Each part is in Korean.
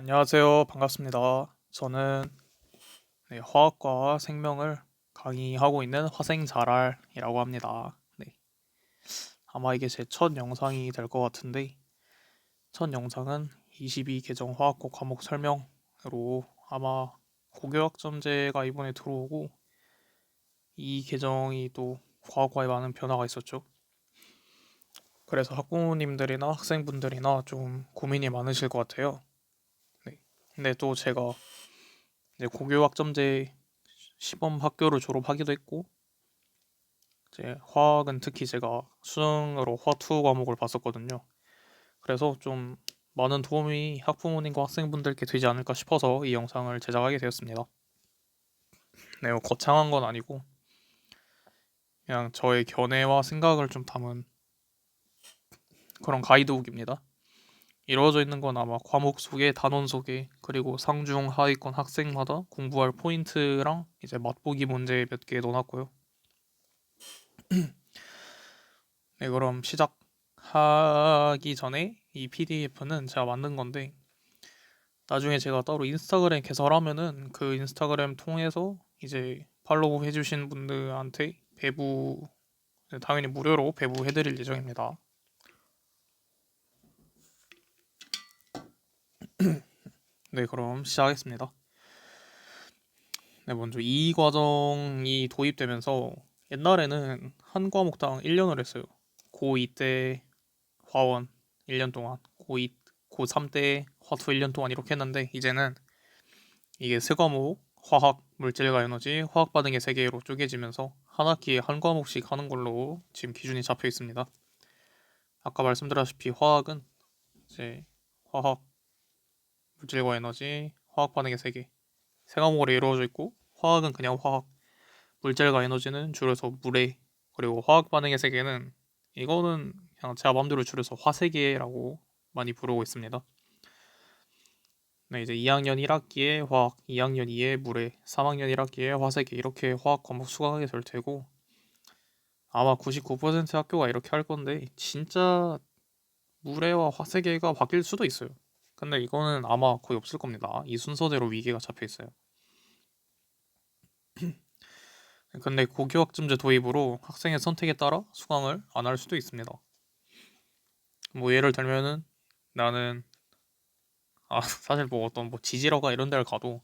안녕하세요. 반갑습니다. 저는 화학과 생명을 강의하고 있는 화생자랄이라고 합니다. 네, 아마 이게 제 첫 영상이 될 것 같은데, 첫 영상은 22계정 화학과 과목 설명으로 아마 고교학점제가 이번에 들어오고, 이 계정이 또 과학과에 많은 변화가 있었죠. 그래서 학부모님들이나 학생분들이나 좀 고민이 많으실 것 같아요. 네. 근데 또 제가 이제 고교학점제 시범 학교를 졸업하기도 했고, 이제 화학은 특히 제가 수능으로 화투 과목을 봤었거든요. 그래서 좀 많은 도움이 학부모님과 학생분들께 되지 않을까 싶어서 이 영상을 제작하게 되었습니다. 네, 뭐 거창한 건 아니고 그냥 저의 견해와 생각을 좀 담은 그런 가이드북입니다. 이루어져 있는 건 아마 과목 소개, 단원 소개, 그리고 상중 하위권 학생마다 공부할 포인트랑 이제 맛보기 문제 몇 개 넣어놨고요. 네, 그럼 시작하기 전에 이 PDF는 제가 만든 건데, 나중에 제가 따로 인스타그램 개설하면은 그 인스타그램 통해서 이제 팔로우 해주신 분들한테 배부, 당연히 무료로 배부해드릴 예정입니다. 네, 그럼 시작하겠습니다. 네, 먼저 이 과정이 도입되면서 옛날에는 한 과목당 1년을 했어요. 고2 때 화원 1년 동안, 고2, 고3 때 화투 1년 동안 이렇게 했는데, 이제는 이게 세 과목 화학, 물질과 에너지, 화학 반응의 세 개로 쪼개지면서 한 학기에 한 과목씩 하는 걸로 지금 기준이 잡혀 있습니다. 아까 말씀드렸다시피 화학은 이제 화학, 물질과 에너지, 화학 반응의 세 개, 세 과목으로 이루어져 있고, 화학은 그냥 화학, 물질과 에너지는 줄여서 물에, 그리고 화학 반응의 세 개는 이거는 그냥 제가 마음대로 줄여서 화세계라고 많이 부르고 있습니다. 네, 이제 2학년 1학기에 화학, 2학년 2에 물에, 3학년 1학기에 화세계 이렇게 화학 과목 수강하게 될 테고, 아마 99% 학교가 이렇게 할 건데 진짜 물에와 화세계가 바뀔 수도 있어요. 근데 이거는 아마 거의 없을 겁니다. 이 순서대로 위계가 잡혀 있어요. 근데 고교학점제 도입으로 학생의 선택에 따라 수강을 안 할 수도 있습니다. 뭐 예를 들면은 나는 사실 뭐 어떤 뭐 지질어가 이런 데를 가도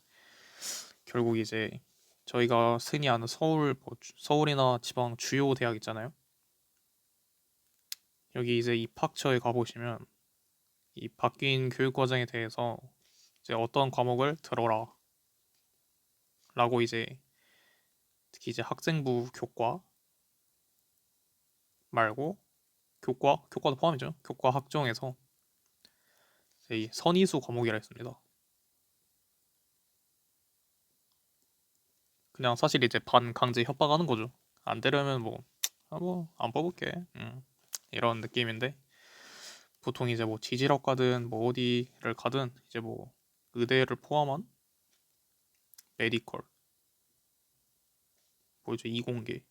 결국 이제 저희가 흔히 아는 서울 뭐 서울이나 지방 주요 대학 있잖아요. 여기 이제 입학처에 가보시면 이 바뀐 교육 과정에 대해서 이제 어떤 과목을 들어라 라고 이제 특히 이제 학생부 교과 말고 교과도 포함이죠. 교과 학종에서 이제 이 선이수 과목이라 했습니다. 그냥 사실 이제 반강제 협박하는 거죠. 안 되려면 뭐 안 뽑을게. 이런 느낌인데 보통 이제 뭐 지질학 가든 뭐 어디를 가든 이제 뭐 의대를 포함한 메디컬 뭐 이제 이공계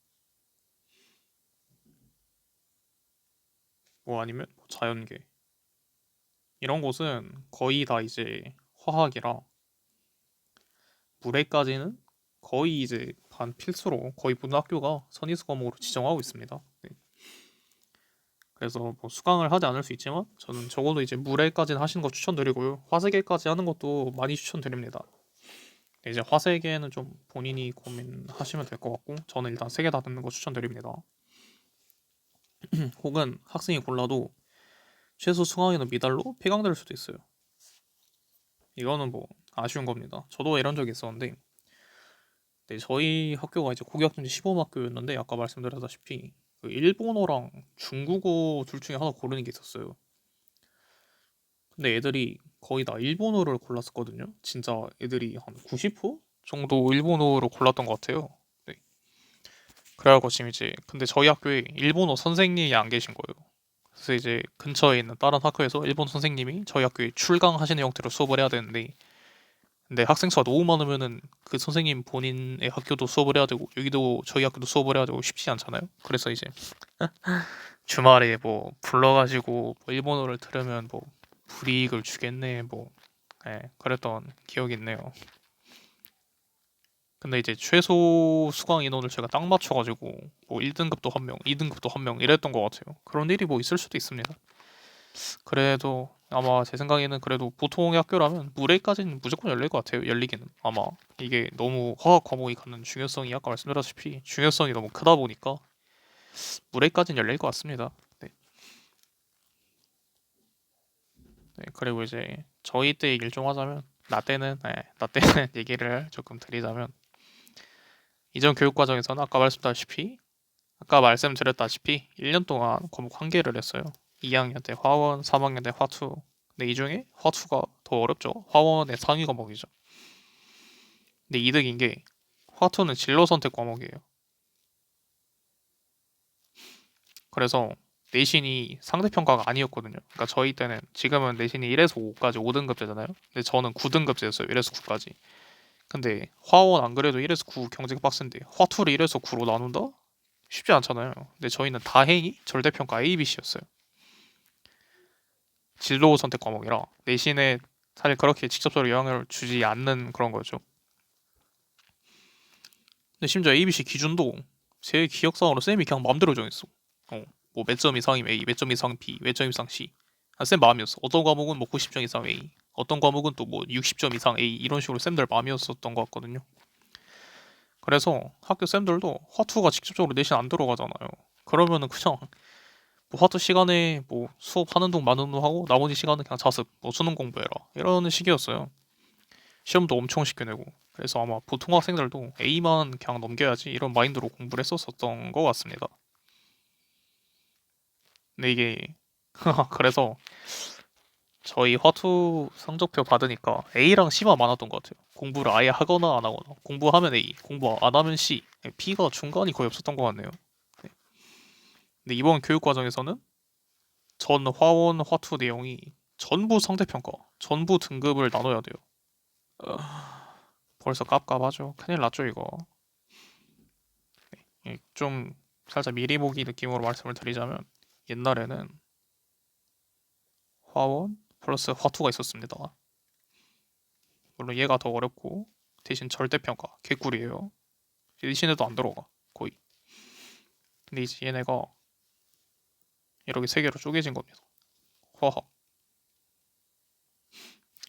뭐 아니면 뭐 자연계 이런 곳은 거의 다 이제 화학이라 물에까지는 거의 이제 반필수로 거의 모든 학교가 선의수 과목으로 지정하고 있습니다. 네. 그래서 뭐 수강을 하지 않을 수 있지만 저는 적어도 이제 물에까지는 하시는 거 추천드리고요. 화세계까지 하는 것도 많이 추천드립니다. 네, 이제 화세계는 좀 본인이 고민하시면 될 것 같고 저는 일단 세 개 다 듣는 거 추천드립니다. 혹은 학생이 골라도 최소 수강에는 미달로 폐강될 수도 있어요. 이거는 뭐 아쉬운 겁니다. 저도 이런 적이 있었는데 네, 저희 학교가 이제 고교학점제 시범학교였는데 아까 말씀드렸다시피 그 일본어랑 중국어 둘 중에 하나 고르는 게 있었어요. 근데 애들이 거의 다 일본어를 골랐었거든요. 진짜 애들이 한 90% 정도 일본어로 골랐던 것 같아요. 네. 그래갖고 지금 이제 근데 저희 학교에 일본어 선생님이 안 계신 거예요. 그래서 이제 근처에 있는 다른 학교에서 일본 선생님이 저희 학교에 출강하시는 형태로 수업을 해야 되는데 근데 학생 수가 너무 많으면은 그 선생님 본인의 학교도 수업을 해야 되고 여기도 저희 학교도 수업을 해야 되고 쉽지 않잖아요. 그래서 이제 주말에 뭐 불러가지고 뭐 일본어를 들으면 뭐 불이익을 주겠네 뭐 예, 그랬던 기억이 있네요. 근데 이제 최소 수강 인원을 제가 딱 맞춰가지고 뭐 1등급도 한 명, 2등급도 한 명 이랬던 것 같아요. 그런 일이 뭐 있을 수도 있습니다. 그래도 아마 제 생각에는 그래도 보통의 학교라면 물회까지는 무조건 열릴 것 같아요. 열리기는 아마 이게 너무 화학 과목이 갖는 중요성이 아까 말씀드렸다시피 중요성이 너무 크다 보니까 물회까지는 열릴 것 같습니다. 네. 네, 그리고 이제 저희 때 얘기를 좀 하자면 나 때는 얘기를 조금 드리자면 이전 교육 과정에서는 아까 말씀드렸다시피 1년 동안 과목 한 개를 했어요. 2학년 때 화원, 3학년 때 화투. 근데 이 중에 화투가 더 어렵죠. 화원의 상위 과목이죠. 근데 이득인 게 화투는 진로 선택 과목이에요. 그래서 내신이 상대평가가 아니었거든요. 그러니까 저희 때는 지금은 내신이 1에서 5까지 5등급제잖아요. 근데 저는 9등급제였어요. 1에서 9까지. 근데 화원 안 그래도 1에서 9 경쟁 빡센데 화투를 1에서 9로 나눈다? 쉽지 않잖아요. 근데 저희는 다행히 절대평가 A, B, C였어요. 진로 선택 과목이라 내신에 사실 그렇게 직접적으로 영향을 주지 않는 그런 거죠. 근데 심지어 ABC 기준도 제 기억상으로 쌤이 그냥 마음대로 정했어. 뭐 몇 점 이상이면 A, 몇 점 이상 B, 몇 점 이상 C. 쌤 마음이었어. 어떤 과목은 뭐 90점 이상 A, 어떤 과목은 또 뭐 60점 이상 A 이런 식으로 쌤들 마음이었었던 것 같거든요. 그래서 학교 쌤들도 화투가 직접적으로 내신 안 들어가잖아요. 그러면은 그냥 뭐 화투 시간에 뭐 수업하는 동 마는 동 하고 나머지 시간은 그냥 자습, 뭐 수능 공부해라 이런 식이었어요. 시험도 엄청 쉽게 내고. 그래서 아마 보통 학생들도 A만 그냥 넘겨야지 이런 마인드로 공부를 했었었던 것 같습니다. 근데 이게 그래서 저희 화투 성적표 받으니까 A랑 C만 많았던 것 같아요. 공부를 아예 하거나 안 하거나. 공부하면 A, 공부 안 하면 C. B가 중간이 거의 없었던 것 같네요. 네. 근데 이번 교육 과정에서는 전 화원 화투 내용이 전부 상대평가, 전부 등급을 나눠야 돼요. 어, 벌써 깝깝하죠. 큰일 났죠, 이거. 좀 살짝 미리 보기 느낌으로 말씀을 드리자면 옛날에는 화원 플러스 화투가 있었습니다. 물론 얘가 더 어렵고 대신 절대평가 개꿀이에요. 대신에도 안 들어가 거의. 근데 이제 얘네가 이렇게 세 개로 쪼개진 겁니다. 화학,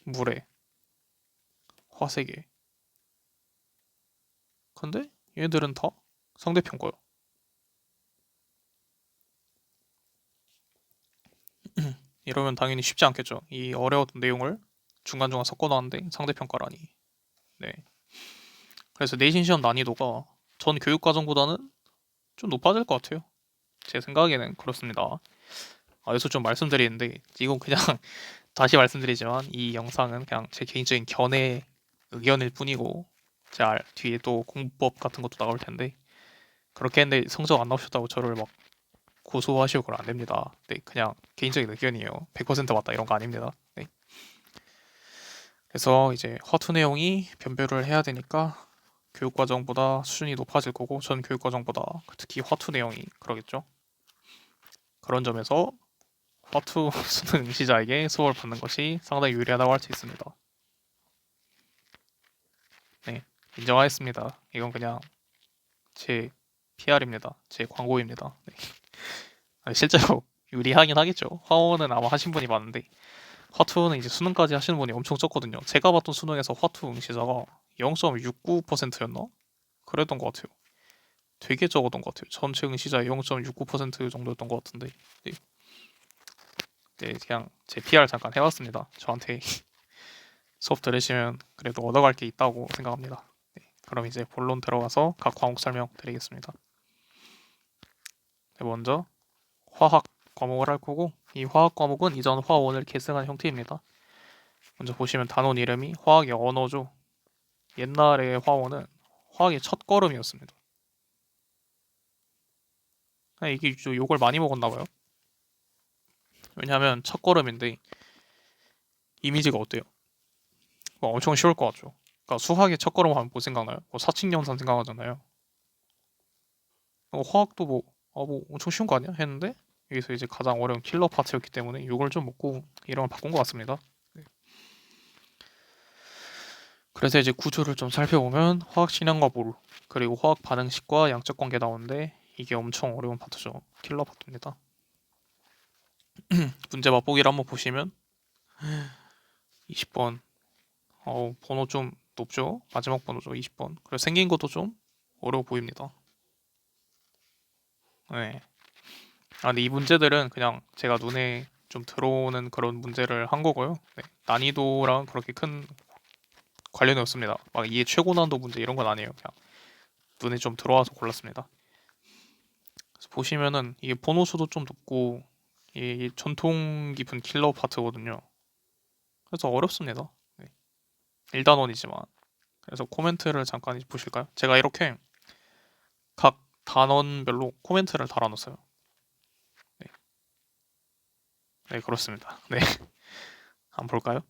물에, 화세개. 근데 얘들은 다 상대평가요. 이러면 당연히 쉽지 않겠죠. 이 어려웠던 내용을 중간중간 섞어놨는데 상대평가라니. 네. 그래서 내신 시험 난이도가 전 교육과정보다는 좀 높아질 것 같아요. 제 생각에는 그렇습니다. 여기서 좀 말씀드리는데 이건 그냥 다시 말씀드리지만 이 영상은 그냥 제 개인적인 견해 의견일 뿐이고 자 뒤에 또 공부법 같은 것도 나올 텐데 그렇게 했는데 성적 안 나오셨다고 저를 막 고소하시고 그러면 안 됩니다. 네, 그냥 개인적인 의견이에요. 100% 맞다 이런 거 아닙니다. 네. 그래서 이제 화투 내용이 변별을 해야 되니까 교육과정보다 수준이 높아질 거고 전 교육과정보다 특히 화투 내용이 그러겠죠. 그런 점에서 화투 수능 응시자에게 수업을 받는 것이 상당히 유리하다고 할 수 있습니다. 네, 인정하겠습니다. 이건 그냥 제 PR입니다. 제 광고입니다. 네. 실제로 유리하긴 하겠죠. 화원은 아마 하신 분이 많은데 화투는 이제 수능까지 하시는 분이 엄청 적거든요. 제가 봤던 수능에서 화투 응시자가 0.69%였나? 그랬던 것 같아요. 되게 적었던 것 같아요. 전체 응시자의 0.69% 정도였던 것 같은데. 네. 네, 그냥 제 PR 잠깐 해봤습니다. 저한테 수업 들으시면 그래도 얻어갈 게 있다고 생각합니다. 네, 그럼 이제 본론 들어가서 각 과목 설명 드리겠습니다. 네, 먼저 화학 과목을 할 거고 이 화학 과목은 이전 화원을 계승한 형태입니다. 먼저 보시면 단원 이름이 화학의 언어죠. 옛날의 화원은 화학의 첫 걸음이었습니다. 이게 좀 욕을 많이 먹었나 봐요. 왜냐하면 첫 걸음인데 이미지가 어때요? 엄청 쉬울 것 같죠. 그러니까 수학의 첫 걸음 하면 뭐 생각나요? 뭐 사칙연산 생각하잖아요. 화학도 뭐 엄청 쉬운 거 아니야? 했는데 여기서 이제 가장 어려운 킬러 파트였기 때문에 이걸 좀 먹고 이름을 바꾼 것 같습니다. 네. 그래서 이제 구조를 좀 살펴보면 화학 실험과 몰, 그리고 화학 반응식과 양적 관계 나오는데 이게 엄청 어려운 파트죠. 킬러 파트입니다. 문제 맛보기를 한번 보시면 20번 번호 좀 높죠? 마지막 번호죠. 20번. 그리고 생긴 것도 좀 어려워 보입니다. 네. 근데 이 문제들은 그냥 제가 눈에 좀 들어오는 그런 문제를 한 거고요. 네. 난이도랑 그렇게 큰 관련이 없습니다. 막 이게 최고 난도 문제 이런 건 아니에요. 그냥 눈에 좀 들어와서 골랐습니다. 그래서 보시면은 이게 번호 수도 좀 높고 이게 전통 깊은 킬러 파트거든요. 그래서 어렵습니다. 네. 1단원이지만. 그래서 코멘트를 잠깐 보실까요? 제가 이렇게 각 단원별로 코멘트를 달아놨어요. 네, 네 그렇습니다. 네, 한번 볼까요?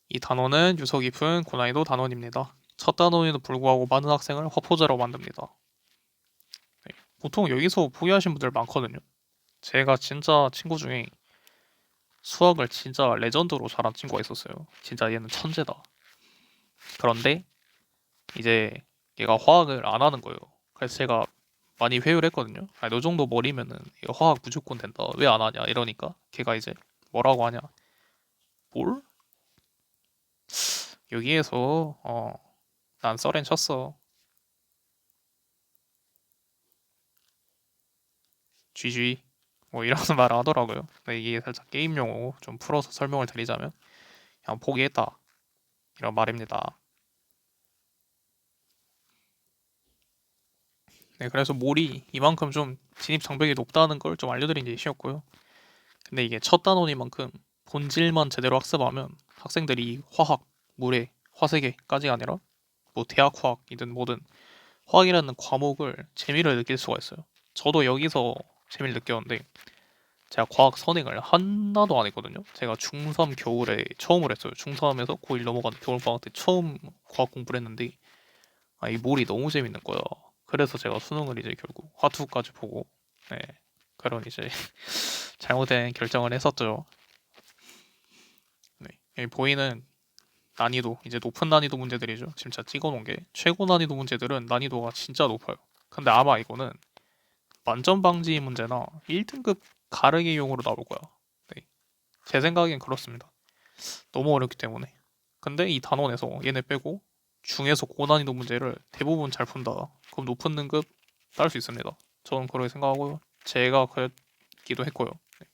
이 단원은 유서 깊은 고난이도 단원입니다. 첫 단원에도 불구하고 많은 학생을 화포자로 만듭니다. 네, 보통 여기서 포기하신 분들 많거든요. 제가 진짜 친구 중에 수학을 진짜 레전드로 잘한 친구가 있었어요. 진짜 얘는 천재다. 그런데 이제 얘가 화학을 안 하는 거예요. 그래서 제가 많이 회유를 했거든요. 아니, 너 정도 머리면은 이거 화학 무조건 된다. 왜 안 하냐? 이러니까 걔가 이제 뭐라고 하냐? 뭘? 여기에서 난 썰엔 쳤어. GG 뭐 이런 말을 하더라고요. 근데 이게 살짝 게임 용어고 좀 풀어서 설명을 드리자면 그냥 포기했다 이런 말입니다. 네, 그래서 몰이 이만큼 좀 진입 장벽이 높다는 걸 좀 알려드린 예시였고요. 근데 이게 첫 단원이만큼 본질만 제대로 학습하면 학생들이 화학, 물의, 화세계까지 아니라 뭐 대학 화학이든 뭐든 화학이라는 과목을 재미를 느낄 수가 있어요. 저도 여기서 재미를 느꼈는데 제가 과학 선행을 하나도 안 했거든요. 제가 중3 겨울에 처음으로 했어요. 중3에서 고1 넘어가는 겨울방학 때 처음 과학 공부를 했는데 이 몰이 너무 재밌는 거야. 그래서 제가 수능을 이제 결국 화투까지 보고 네, 그런 이제 잘못된 결정을 했었죠. 네, 여기 보이는 난이도 이제 높은 난이도 문제들이죠. 진짜 찍어놓은 게 최고 난이도 문제들은 난이도가 진짜 높아요. 근데 아마 이거는 만점 방지 문제나 1등급 가르기용으로 나올 거야. 네, 제 생각엔 그렇습니다. 너무 어렵기 때문에. 근데 이 단원에서 얘네 빼고 중에서 고난이도 문제를 대부분 잘 푼다. 그럼 높은 등급 딸 수 있습니다. 저는 그렇게 생각하고요. 제가 그랬기도 했고요. 네.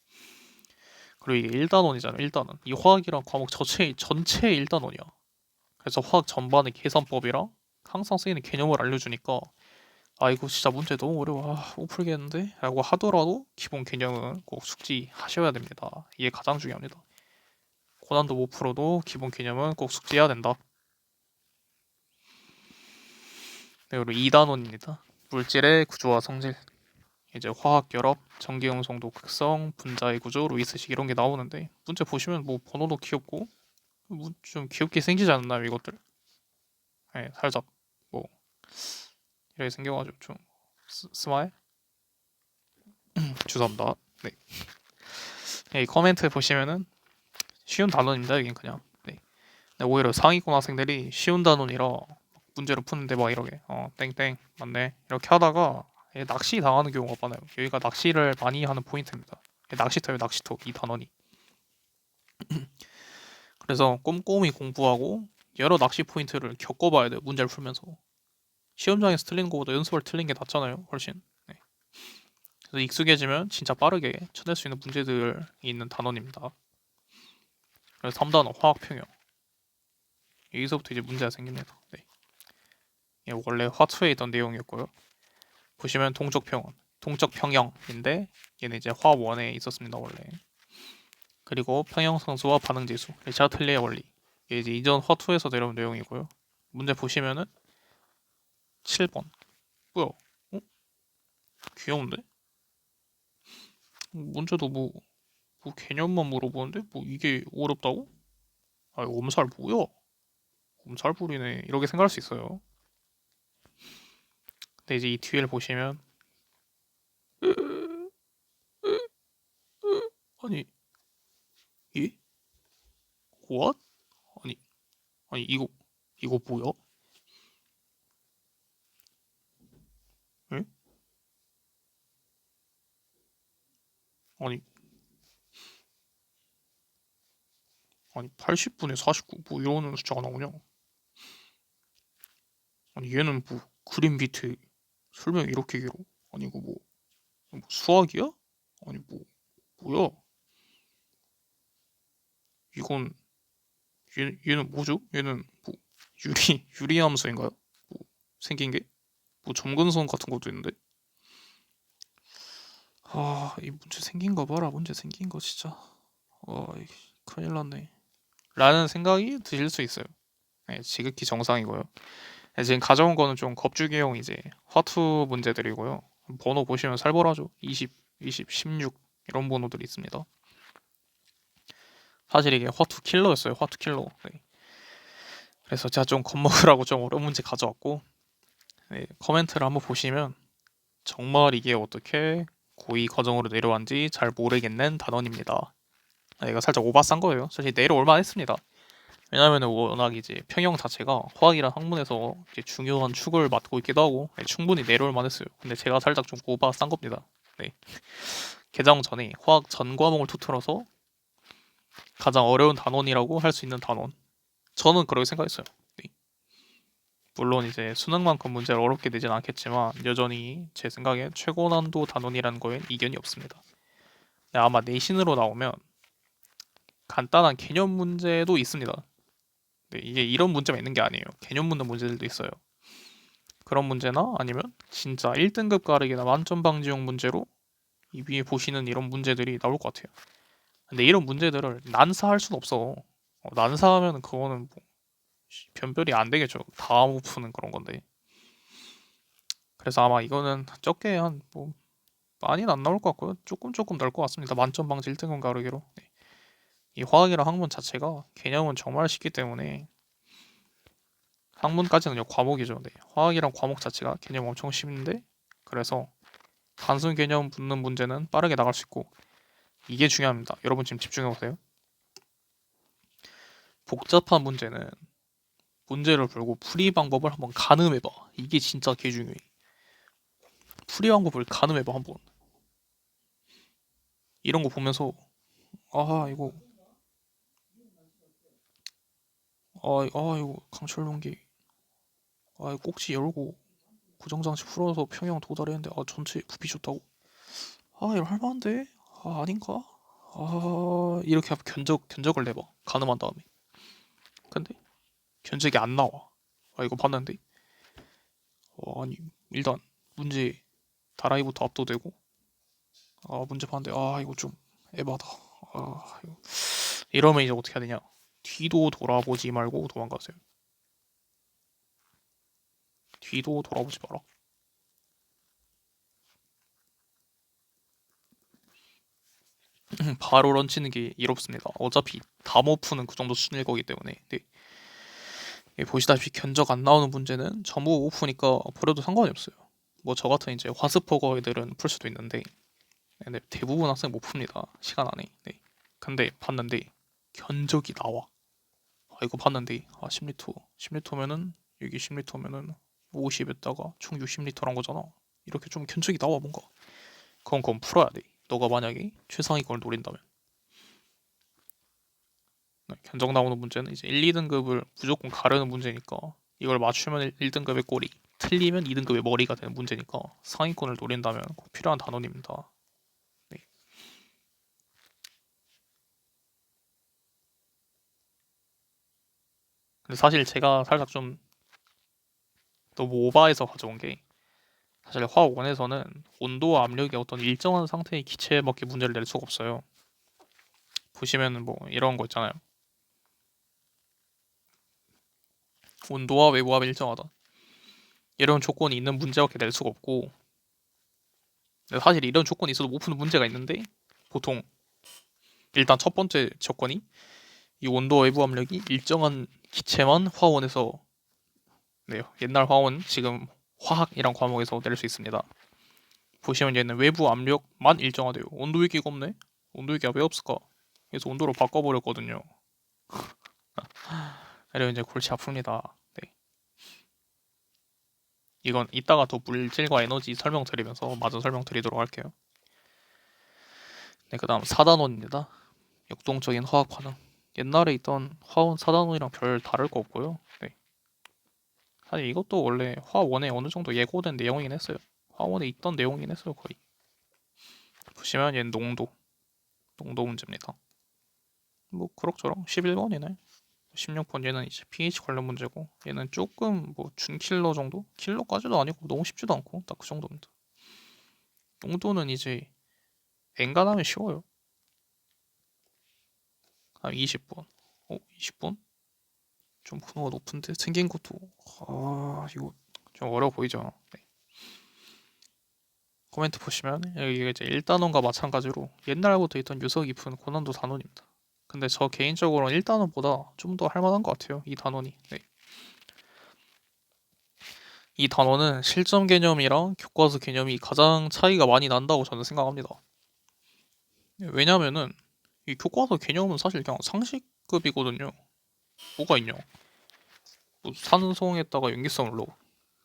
그리고 이게 1단원이잖아요. 1단원. 이 화학이랑 과목 전체 1단원이야. 그래서 화학 전반의 계산법이랑 항상 쓰이는 개념을 알려주니까 이거 진짜 문제 너무 어려워. 못 풀겠는데? 라고 하더라도 기본 개념은 꼭 숙지하셔야 됩니다. 이게 가장 중요합니다. 고난도 못 풀어도 기본 개념은 꼭 숙지해야 된다. 네, 그리고 2단원입니다. 물질의 구조와 성질. 이제 화학 결합, 전기 음성도 극성, 분자의 구조, 루이스식 이런 게 나오는데 문제 보시면 뭐 번호도 귀엽고 좀 귀엽게 생기지 않나요 이것들? 네, 살짝 뭐 이렇게 생겨가지고 좀 스마일? 죄송합니다. 네. 이 코멘트 보시면은 쉬운 단원입니다 여긴 그냥. 네. 근데 오히려 상위권 학생들이 쉬운 단원이라 문제를 푸는데 막 이러게 땡땡 맞네 이렇게 하다가 낚시 당하는 경우가 많아요. 여기가 낚시를 많이 하는 포인트입니다. 낚시터예요 낚시터 이 단원이. 그래서 꼼꼼히 공부하고 여러 낚시 포인트를 겪어봐야 돼요 문제를 풀면서. 시험장에서 틀리는 것보다 연습을 틀린 게 낫잖아요 훨씬. 네. 그래서 익숙해지면 진짜 빠르게 쳐낼 수 있는 문제들이 있는 단원입니다. 그래서 3단원 화학평형 여기서부터 이제 문제가 생깁니다. 네. 원래 화투에 있던 내용이었고요. 보시면 동적 평형인데 얘는 이제 화원에 있었습니다 원래. 그리고 평형상수와 반응지수, 샤틀리의 원리. 이게 이제 이전 화투에서 내려온 내용이고요. 문제 보시면은 7번. 뭐야? 귀여운데? 문제도 뭐 개념만 물어보는데 뭐 이게 어렵다고? 엄살 뭐야? 엄살 부리네. 이렇게 생각할 수 있어요. 근데 이제 이 뒤를 보시면 아니 예? What? 아니 이거 이거 뭐야? 응? 아니, 아니 80분에 49 뭐 이러는 숫자가 나오냐? 아니 얘는 뭐 그림 밑에 설명이 이렇게 길어? 아니 이거 뭐 수학이야? 아니 뭐야? 이건 얘는 뭐죠? 얘는 뭐 유리함수인가요? 뭐 생긴 게? 뭐 점근성 같은 것도 있는데? 아, 이 문제 생긴 거 봐라. 문제 생긴 거 진짜. 큰일 났네. 라는 생각이 드실 수 있어요. 네, 지극히 정상이고요. 네, 지금 가져온 거는 좀 겁주기용 이제 화투 문제들이고요. 번호 보시면 살벌하죠. 20, 20, 16 이런 번호들이 있습니다. 사실 이게 화투 킬러였어요. 화투 킬러. 네. 그래서 제가 좀 겁먹으라고 좀 어려운 문제 가져왔고, 네, 코멘트를 한번 보시면 정말 이게 어떻게 고의 과정으로 내려왔는지 잘 모르겠는 단원입니다. 이거 살짝 오바싼 거예요. 사실 내려올만 했습니다. 왜냐면은 워낙 이제 평형 자체가 화학이란 학문에서 이제 중요한 축을 맡고 있기도 하고, 네, 충분히 내려올만 했어요. 근데 제가 살짝 좀 오바싼 겁니다. 네. 개정 전에 화학 전 과목을 통틀어서 가장 어려운 단원이라고 할 수 있는 단원. 저는 그렇게 생각했어요. 네. 물론 이제 수능만큼 문제를 어렵게 내진 않겠지만 여전히 제 생각에 최고 난도 단원이라는 거엔 이견이 없습니다. 네, 아마 내신으로 나오면 간단한 개념 문제도 있습니다. 네, 이게 이런 문제만 있는 게 아니에요. 개념 묻는 문제들도 있어요. 그런 문제나 아니면 진짜 1등급 가르기나 만점 방지용 문제로 이 위에 보시는 이런 문제들이 나올 것 같아요. 근데 이런 문제들을 난사할 수는 없어. 난사하면 그거는 뭐 변별이 안 되겠죠. 다음 오프는 그런 건데. 그래서 아마 이거는 적게 한 뭐 많이는 안 나올 것 같고요. 조금 나올 것 같습니다. 만점 방지 1등급 가르기로. 네. 이 화학이랑 학문 자체가 개념은 정말 쉽기 때문에 학문까지는 과목이죠. 네. 화학이랑 과목 자체가 개념 엄청 쉽는데 그래서 단순 개념 붙는 문제는 빠르게 나갈 수 있고 이게 중요합니다. 여러분 지금 집중해 보세요. 복잡한 문제는 문제를 풀고 풀이 방법을 한번 가늠해봐. 이게 진짜 개 중요해. 풀이 방법을 가늠해봐 한번. 이런 거 보면서 아 이거 이거 강철 용기 이거 꼭지 열고 고정장치 풀어서 평형 도달했는데 전체 부피 좋다고 이거 할만한데 아닌가 이렇게 한번 견적을 내봐 가늠한 다음에 근데 견적이 안 나와 이거 봤는데 아니 일단 문제 다라이부터 압도되고 문제 봤는데 이거 좀 에바다 이거. 이러면 이제 어떻게 해야 되냐 뒤도 돌아보지 말고 도망가세요 뒤도 돌아보지 마라 바로 런치는 게 이롭습니다 어차피 다 못 푸는 그 정도 수준일 거기 때문에 네. 보시다시피 견적 안 나오는 문제는 전부 못 푸니까 버려도 상관이 없어요 뭐 저 같은 이제 화스퍼거 애들은 풀 수도 있는데 근데 대부분 학생 못 풉니다 시간 안에 네. 근데 봤는데 견적이 나와 이거 봤는데 10리터면은 여기 10리터면은 50에다가 총 60리터란 거잖아 이렇게 좀 견적이 나와 뭔가 그건 풀어야 돼 너가 만약에 최상위권을 노린다면 네, 견적 나오는 문제는 이제 1, 2등급을 무조건 가르는 문제니까 이걸 맞추면 1등급의 꼬리 틀리면 2등급의 머리가 되는 문제니까 상위권을 노린다면 꼭 필요한 단원입니다 네. 근데 사실 제가 살짝 좀 너무 오바해서 가져온 게 사실 화학 1에서는 온도와 압력이 어떤 일정한 상태의 기체밖에 문제를 낼 수가 없어요. 보시면은 뭐 이런 거 있잖아요. 온도와 외부압이 일정하다. 이런 조건이 있는 문제밖에 낼 수가 없고 사실 이런 조건이 있어도 못 푸는 문제가 있는데 보통 일단 첫 번째 조건이 이 온도와 외부 압력이 일정한 기체만 화원에서 네, 옛날 화원 지금 화학이란 과목에서 낼 수 있습니다. 보시면 얘는 외부 압력만 일정하대요. 온도 위기가 없네? 온도 위기가 왜 없을까? 그래서 온도로 바꿔버렸거든요. 이러면 이제 골치 아픕니다. 이건 이따가 더 물질과 에너지 설명드리면서 마저 설명드리도록 할게요. 네, 그 다음 4단원입니다. 역동적인 화학 반응. 옛날에 있던 화원 4단원이랑 별 다를 거 없고요. 네. 사실 이것도 원래 화원에 어느 정도 예고된 내용이긴 했어요. 화원에 있던 내용이긴 했어요, 거의. 보시면 얘는 농도 문제입니다. 뭐 그럭저럭 11번이네. 16번 얘는 이제 pH 관련 문제고, 얘는 조금 뭐 준킬러 정도? 킬러까지도 아니고 너무 쉽지도 않고 딱 그 정도입니다. 농도는 이제 엔간하면 쉬워요. 아, 20번. 20번? 좀 분호가 높은데 생긴 것도 이거 좀 어려워 보이죠? 네. 코멘트 보시면 여기 이제 1단원과 마찬가지로 옛날부터 있던 유서 깊은 고난도 단원입니다. 근데 저 개인적으로는 1단원보다 좀 더 할만한 것 같아요. 이 단원이. 네. 이 단원은 실점 개념이랑 교과서 개념이 가장 차이가 많이 난다고 저는 생각합니다. 왜냐면은 이 교과서 개념은 사실 그냥 상식급이거든요. 뭐가 있냐? 뭐 산성에다가 염기성을 넣어.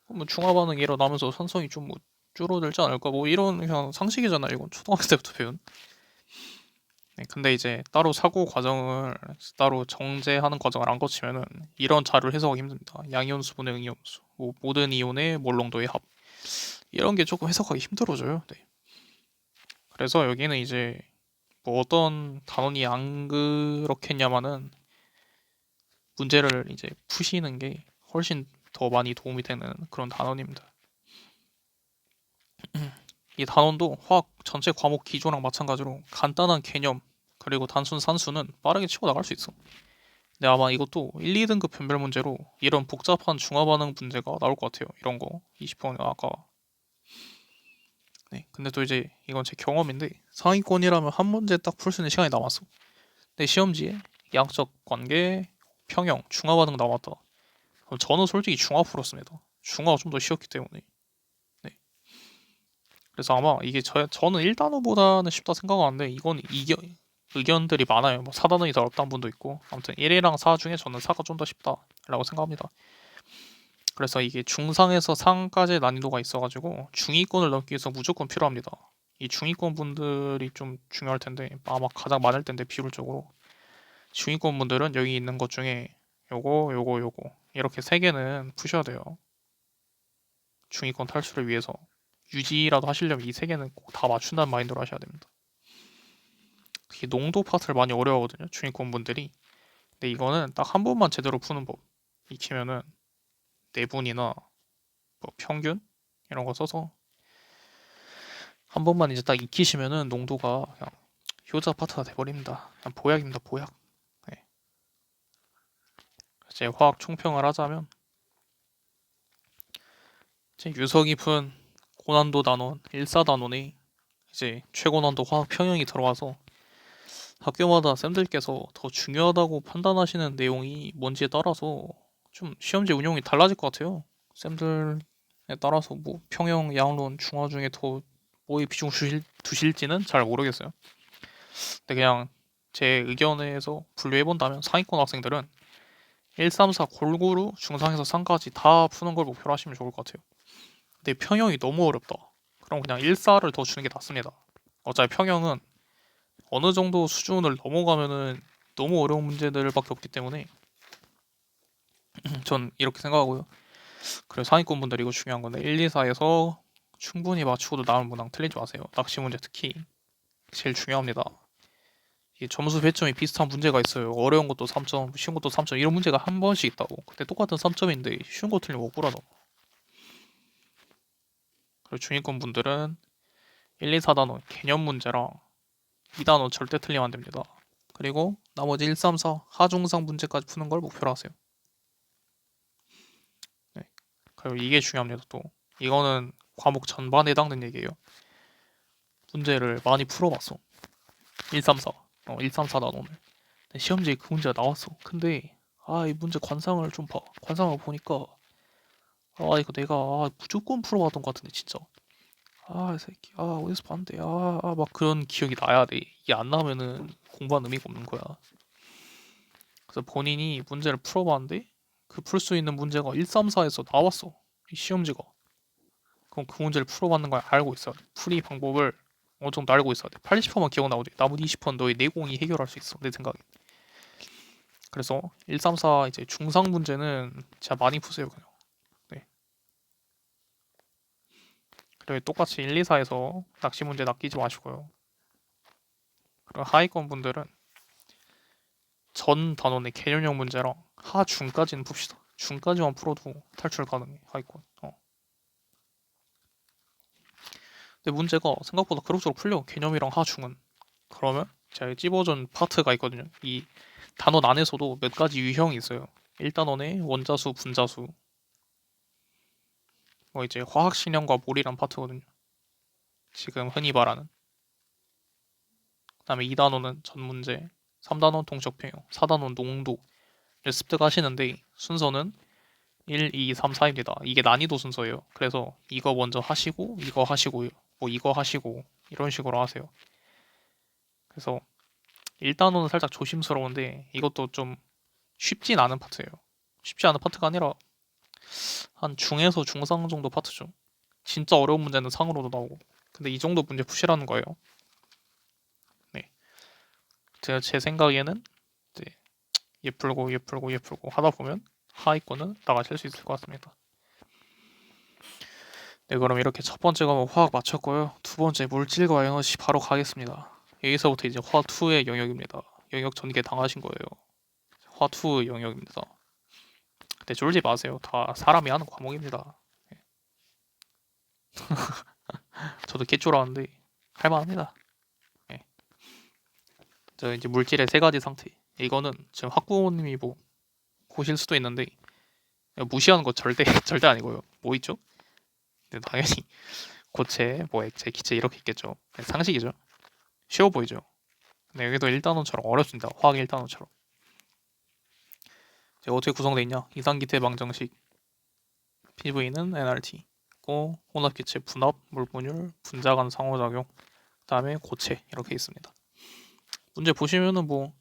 뭐 중화 반응이 일어나면서 산성이 좀 뭐 줄어들지 않을까? 뭐 이런 그냥 상식이잖아. 이건 초등학생 때부터 배운. 네, 근데 이제 따로 사고 과정을 따로 정제하는 과정을 안 거치면은 이런 자료를 해석하기 힘듭니다. 양이온수 분의 음이온수, 뭐 모든 이온의 몰농도의 합 이런 게 조금 해석하기 힘들어져요. 네. 그래서 여기는 이제 뭐 어떤 단원이 안 그렇겠냐마는 문제를 이제 푸시는 게 훨씬 더 많이 도움이 되는 그런 단원입니다. 이 단원도 화학 전체 과목 기조랑 마찬가지로 간단한 개념 그리고 단순 산수는 빠르게 치고 나갈 수 있어. 근데 아마 이것도 1, 2등급 변별 문제로 이런 복잡한 중화 반응 문제가 나올 것 같아요. 이런 거 20번 아까. 네. 근데 또 이제 이건 제 경험인데 상위권이라면 한 문제 딱 풀 수 있는 시간이 남았어. 근데 시험지에 양적 관계, 평형, 중화 반응 남았다. 그럼 저는 솔직히 중화 풀었습니다. 중화가 좀 더 쉬웠기 때문에. 네. 그래서 아마 이게 저는 1단원보다는 쉽다 생각하는데 이건 의견들이 많아요. 뭐 4단원이 더 어렵다는 분도 있고 아무튼 1이랑 4 중에 저는 4가 좀 더 쉽다라고 생각합니다. 그래서 이게 중상에서 상까지의 난이도가 있어가지고 중위권을 넘기 위해서 무조건 필요합니다. 이 중위권 분들이 좀 중요할 텐데 아마 가장 많을 텐데 비율적으로 중위권 분들은 여기 있는 것 중에 요거 이렇게 세 개는 푸셔야 돼요. 중위권 탈출을 위해서 유지라도 하시려면 이 세 개는 꼭 다 맞춘다는 마인드로 하셔야 됩니다. 특히 농도 파트를 많이 어려워하거든요. 중위권 분들이. 근데 이거는 딱 한 번만 제대로 푸는 법 익히면은 내분이나 뭐 평균 이런 거 써서 한 번만 이제 딱 익히시면은 농도가 그냥 효자 파트가 돼버립니다. 그냥 보약입니다, 보약. 네. 이제 화학 총평을 하자면 이제 유서 깊은 고난도 단원, 일사단원에 이제 최고난도 화학 평형이 들어와서 학교마다 쌤들께서 더 중요하다고 판단하시는 내용이 뭔지에 따라서 좀 시험지 운용이 달라질 것 같아요. 쌤들에 따라서 뭐 평형, 양론, 중화 중에 더 뭐에 비중 두실지는 잘 모르겠어요. 근데 그냥 제 의견에서 분류해본다면 상위권 학생들은 1, 3, 4 골고루 중상에서 상까지 다 푸는 걸 목표로 하시면 좋을 것 같아요. 근데 평형이 너무 어렵다. 그럼 그냥 1, 4를 더 주는 게 낫습니다. 어차피 평형은 어느 정도 수준을 넘어가면은 너무 어려운 문제들밖에 없기 때문에 전 이렇게 생각하고요. 그래서 상위권 분들 이거 중요한 건데 1, 2, 4에서 충분히 맞추고도 남은 문항 틀리지 마세요. 낚시 문제 특히 제일 중요합니다. 이 점수 배점이 비슷한 문제가 있어요. 어려운 것도 3점, 쉬운 것도 3점 이런 문제가 한 번씩 있다고. 근데 똑같은 3점인데 쉬운 거 틀리면 억울하다. 그리고 중위권 분들은 1, 2, 4단원 개념 문제랑 2단원 절대 틀리면 안 됩니다. 그리고 나머지 1, 3, 4 하중상 문제까지 푸는 걸 목표로 하세요. 네. 그리고 이게 중요합니다. 또 이거는 과목 전반에 해당되는 얘기예요. 문제를 많이 풀어봤어. 1, 3, 4. 1, 3, 4단원을. 시험지에 그 문제가 나왔어. 근데 이 문제 관상을 좀 봐. 관상을 보니까 이거 내가 무조건 풀어봤던 것 같은데 진짜. 이 새끼 어디서 봤는데 막 그런 기억이 나야 돼. 이게 안 나면은 공부한 의미가 없는 거야. 그래서 본인이 문제를 풀어봤는데 그 풀 수 있는 문제가 1, 3, 4에서 나왔어. 이 시험지가. 그럼 그 문제를 풀어봤는 걸 알고 있어야 돼. 풀이 방법을 어느 정도 알고 있어야 돼. 80%만 기억나오지. 나머지 20%는 너의 내공이 해결할 수 있어. 내 생각에. 그래서 134 이제 중상 문제는 진짜 많이 푸세요 그냥. 네. 그리고 똑같이 1, 2, 4에서 낚시 문제 낚이지 마시고요. 그리고 하위권 분들은 전 단원의 개념형 문제랑 하중까지는 풉시다. 중까지만 풀어도 탈출 가능해 하위권. 근데 문제가 생각보다 그럭저럭 풀려. 개념이랑 하중은. 그러면 제가 찝어준 파트가 있거든요. 이 단원 안에서도 몇 가지 유형이 있어요. 1단원의 원자수, 분자수, 뭐 이제 화학 신형과 몰이란 파트거든요. 지금 흔히 말하는. 그다음에 2단원은 전문제, 3단원 동적평형, 4단원 농도. 습득 하시는데 순서는 1, 2, 3, 4입니다. 이게 난이도 순서예요. 그래서 이거 먼저 하시고 이거 하시고 뭐 이거 하시고 이런 식으로 하세요. 그래서 1단원은 살짝 조심스러운데 이것도 좀 쉽진 않은 파트예요. 쉽지 않은 파트가 아니라 한 중에서 중상 정도 파트죠. 진짜 어려운 문제는 상으로도 나오고. 근데 이 정도 문제 푸시라는 거예요. 네. 제 생각에는 이제 얘 풀고 얘 풀고 얘 풀고 하다 보면 하위권은 나가실 수 있을 것 같습니다. 네, 그럼 이렇게 첫 번째 과목 화학 마쳤고요. 두 번째 물질과 에너지 바로 가겠습니다. 여기서부터 이제 화2의 영역입니다. 영역 전개 당하신 거예요. 화2 영역입니다. 근데 쫄지 마세요. 다 사람이 하는 과목입니다. 저도 개쫄았는데 할만합니다. 네. 저 이제 물질의 세 가지 상태. 이거는 지금 학부모님이 뭐 보실 수도 있는데 무시하는 거 절대 절대 아니고요. 뭐 있죠? 근데 당연히 고체, 뭐 액체, 기체 이렇게 있겠죠. 상식이죠. 쉬워 보이죠. 근데 여기도 1단원처럼 어렵습니다. 화학 1단원처럼. 어떻게 구성되어 있냐? 이산기태 방정식, PV는 nRT, 고 혼합기체 분합, 물분율, 분자 간 상호작용, 그다음에 고체 이렇게 있습니다. 문제 보시면은 뭐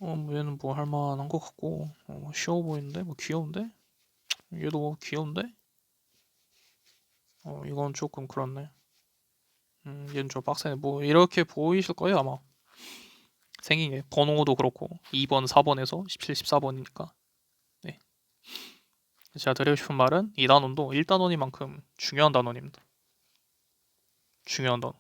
얘는 뭐 할만한 것 같고 쉬워 보이는데 뭐 귀여운데 얘도 뭐 귀여운데 이건 조금 그렇네. 얘는 좀 빡세네. 뭐 이렇게 보이실 거예요 아마. 생긴 게 번호도 그렇고 2번, 4번에서 17, 14번이니까. 네. 제가 드리고 싶은 말은 이 단원도 1단원이만큼 중요한 단원입니다. 중요한 단원.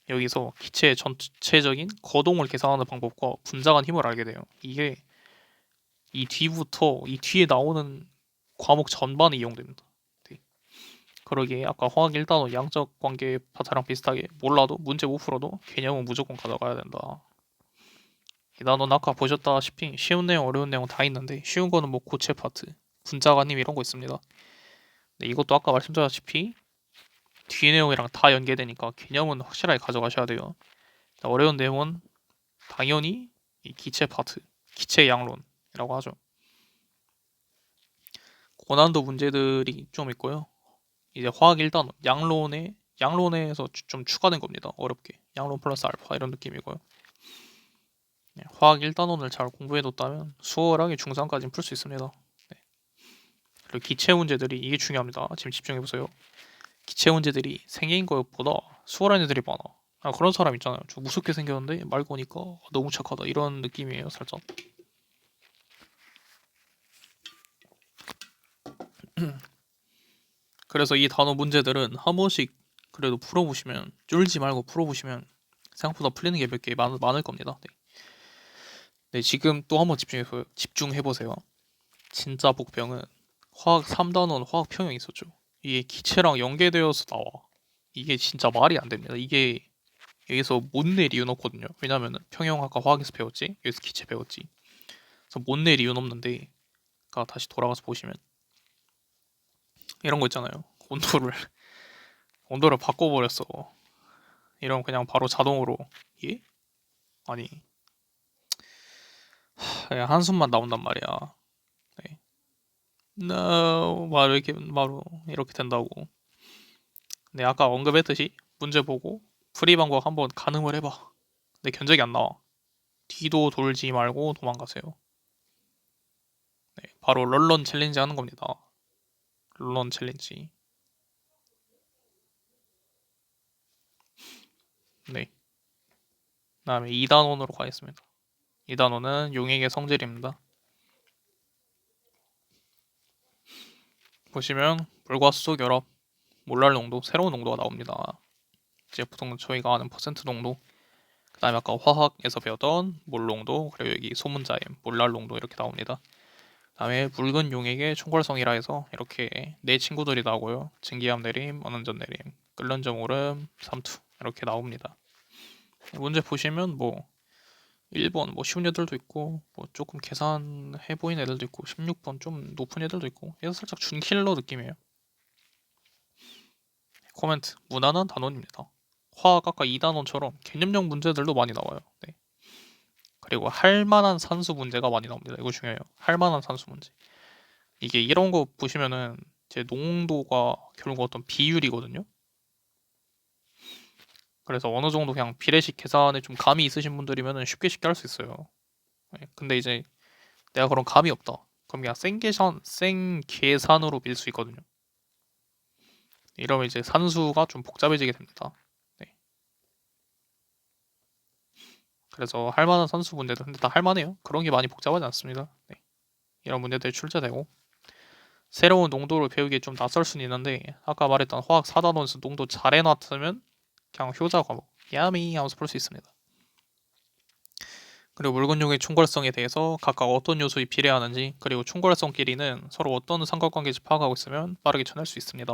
여기서 기체의 전체적인 거동을 계산하는 방법과 분자 간 힘을 알게 돼요. 이게 이 뒤부터 이 뒤에 나오는 과목 전반에 이용됩니다. 네. 그러기에 아까 화학 1단원 양적 관계 파트랑 비슷하게 몰라도 문제 못 풀어도 개념은 무조건 가져가야 된다. 이 단원은 아까 보셨다시피 쉬운 내용 어려운 내용 다 있는데 쉬운 거는 뭐 고체 파트, 분자 간 힘 이런 거 있습니다. 네, 이것도 아까 말씀드렸다시피 뒤 내용이랑 다 연계되니까 개념은 확실하게 가져가셔야 돼요. 어려운 내용은 당연히 이 기체 파트, 기체 양론이라고 하죠. 고난도 문제들이 좀 있고요. 이제 화학 1단원, 양론에서 좀 추가된 겁니다. 어렵게. 양론 플러스 알파 이런 느낌이고요. 네, 화학 1단원을 잘 공부해뒀다면 수월하게 중3까지는 풀 수 있습니다. 네. 그리고 기체 문제들이 이게 중요합니다. 지금 집중해보세요. 기체 문제들이 생긴 것보다 수월한 애들이 많아. 그런 사람 있잖아요. 좀 무섭게 생겼는데 말 거니까 너무 착하다 이런 느낌이에요 살짝. 그래서 이 단어 문제들은 한 번씩 그래도 풀어보시면 쫄지 말고 풀어보시면 생각보다 풀리는 게 몇 개 많을 겁니다. 네. 네, 지금 또 한 번 집중해보세요. 진짜 복병은 화학 3단원 화학 평형이 있었죠. 이게 기체랑 연계되어서 나와. 이게 진짜 말이 안 됩니다. 이게 여기서 못 낼 이유는 없거든요. 왜냐면은 평형 아까 화학에서 배웠지, 여기서 기체 배웠지. 그래서 못 낼 이유는 없는데, 다시 돌아가서 보시면 이런 거 있잖아요. 온도를 온도를 바꿔버렸어. 이러면 그냥 바로 자동으로 예? 아니 그냥 한숨만 나온단 말이야. 네. No 바로 이렇게 바로 이렇게 된다고. 네 아까 언급했듯이 문제 보고 풀이 방법 한번 가늠을 해봐. 근데 견적이 안 나와. 뒤도 돌지 말고 도망가세요. 네, 바로 런런 챌린지 하는 겁니다. 런런 챌린지. 네. 그다음에 2단원으로 가겠습니다. 2단원은 용액의 성질입니다. 보시면 물과 수소 결합, 몰랄 농도, 새로운 농도가 나옵니다. 이제 보통 저희가 아는 퍼센트 농도, 그 다음에 아까 화학에서 배웠던 몰 농도, 그리고 여기 소문자임, 몰랄 농도 이렇게 나옵니다. 그 다음에 묽은 용액의 총괄성이라 해서 이렇게 네 친구들이 나오고요. 증기암 내림, 언원전 내림, 끓는 점 오름, 삼투 이렇게 나옵니다. 문제 보시면 뭐 1번 뭐 쉬운 애들도 있고 뭐 조금 계산해 보이는 애들도 있고 16번 좀 높은 애들도 있고 얘도 살짝 준킬러 느낌이에요. 코멘트 무난한 단원입니다. 화학 아까 2단원처럼 개념형 문제들도 많이 나와요. 네. 그리고 할만한 산수 문제가 많이 나옵니다. 이거 중요해요. 할만한 산수 문제. 이게 이런 거 보시면은 제 농도가 결국 어떤 비율이거든요. 그래서 어느 정도 그냥 비례식 계산에 좀 감이 있으신 분들이면 쉽게 할 수 있어요. 네. 근데 이제 내가 그런 감이 없다. 그럼 그냥 생 계산으로 밀 수 있거든요. 이러면 이제 산수가 좀 복잡해지게 됩니다. 네. 그래서 할 만한 산수 문제들 근데 다 할만해요. 그런 게 많이 복잡하지 않습니다. 네. 이런 문제들이 출제되고 새로운 농도를 배우기에 좀 낯설 수는 있는데 아까 말했던 화학 4단원에서 농도 잘 해놨으면 그냥 효자 과목 야미 하면서 풀 수 있습니다. 그리고 물건용의 충괄성에 대해서 각각 어떤 요소에 비례하는지 그리고 충괄성끼리는 서로 어떤 삼각관계인지 파악하고 있으면 빠르게 쳐낼 수 있습니다.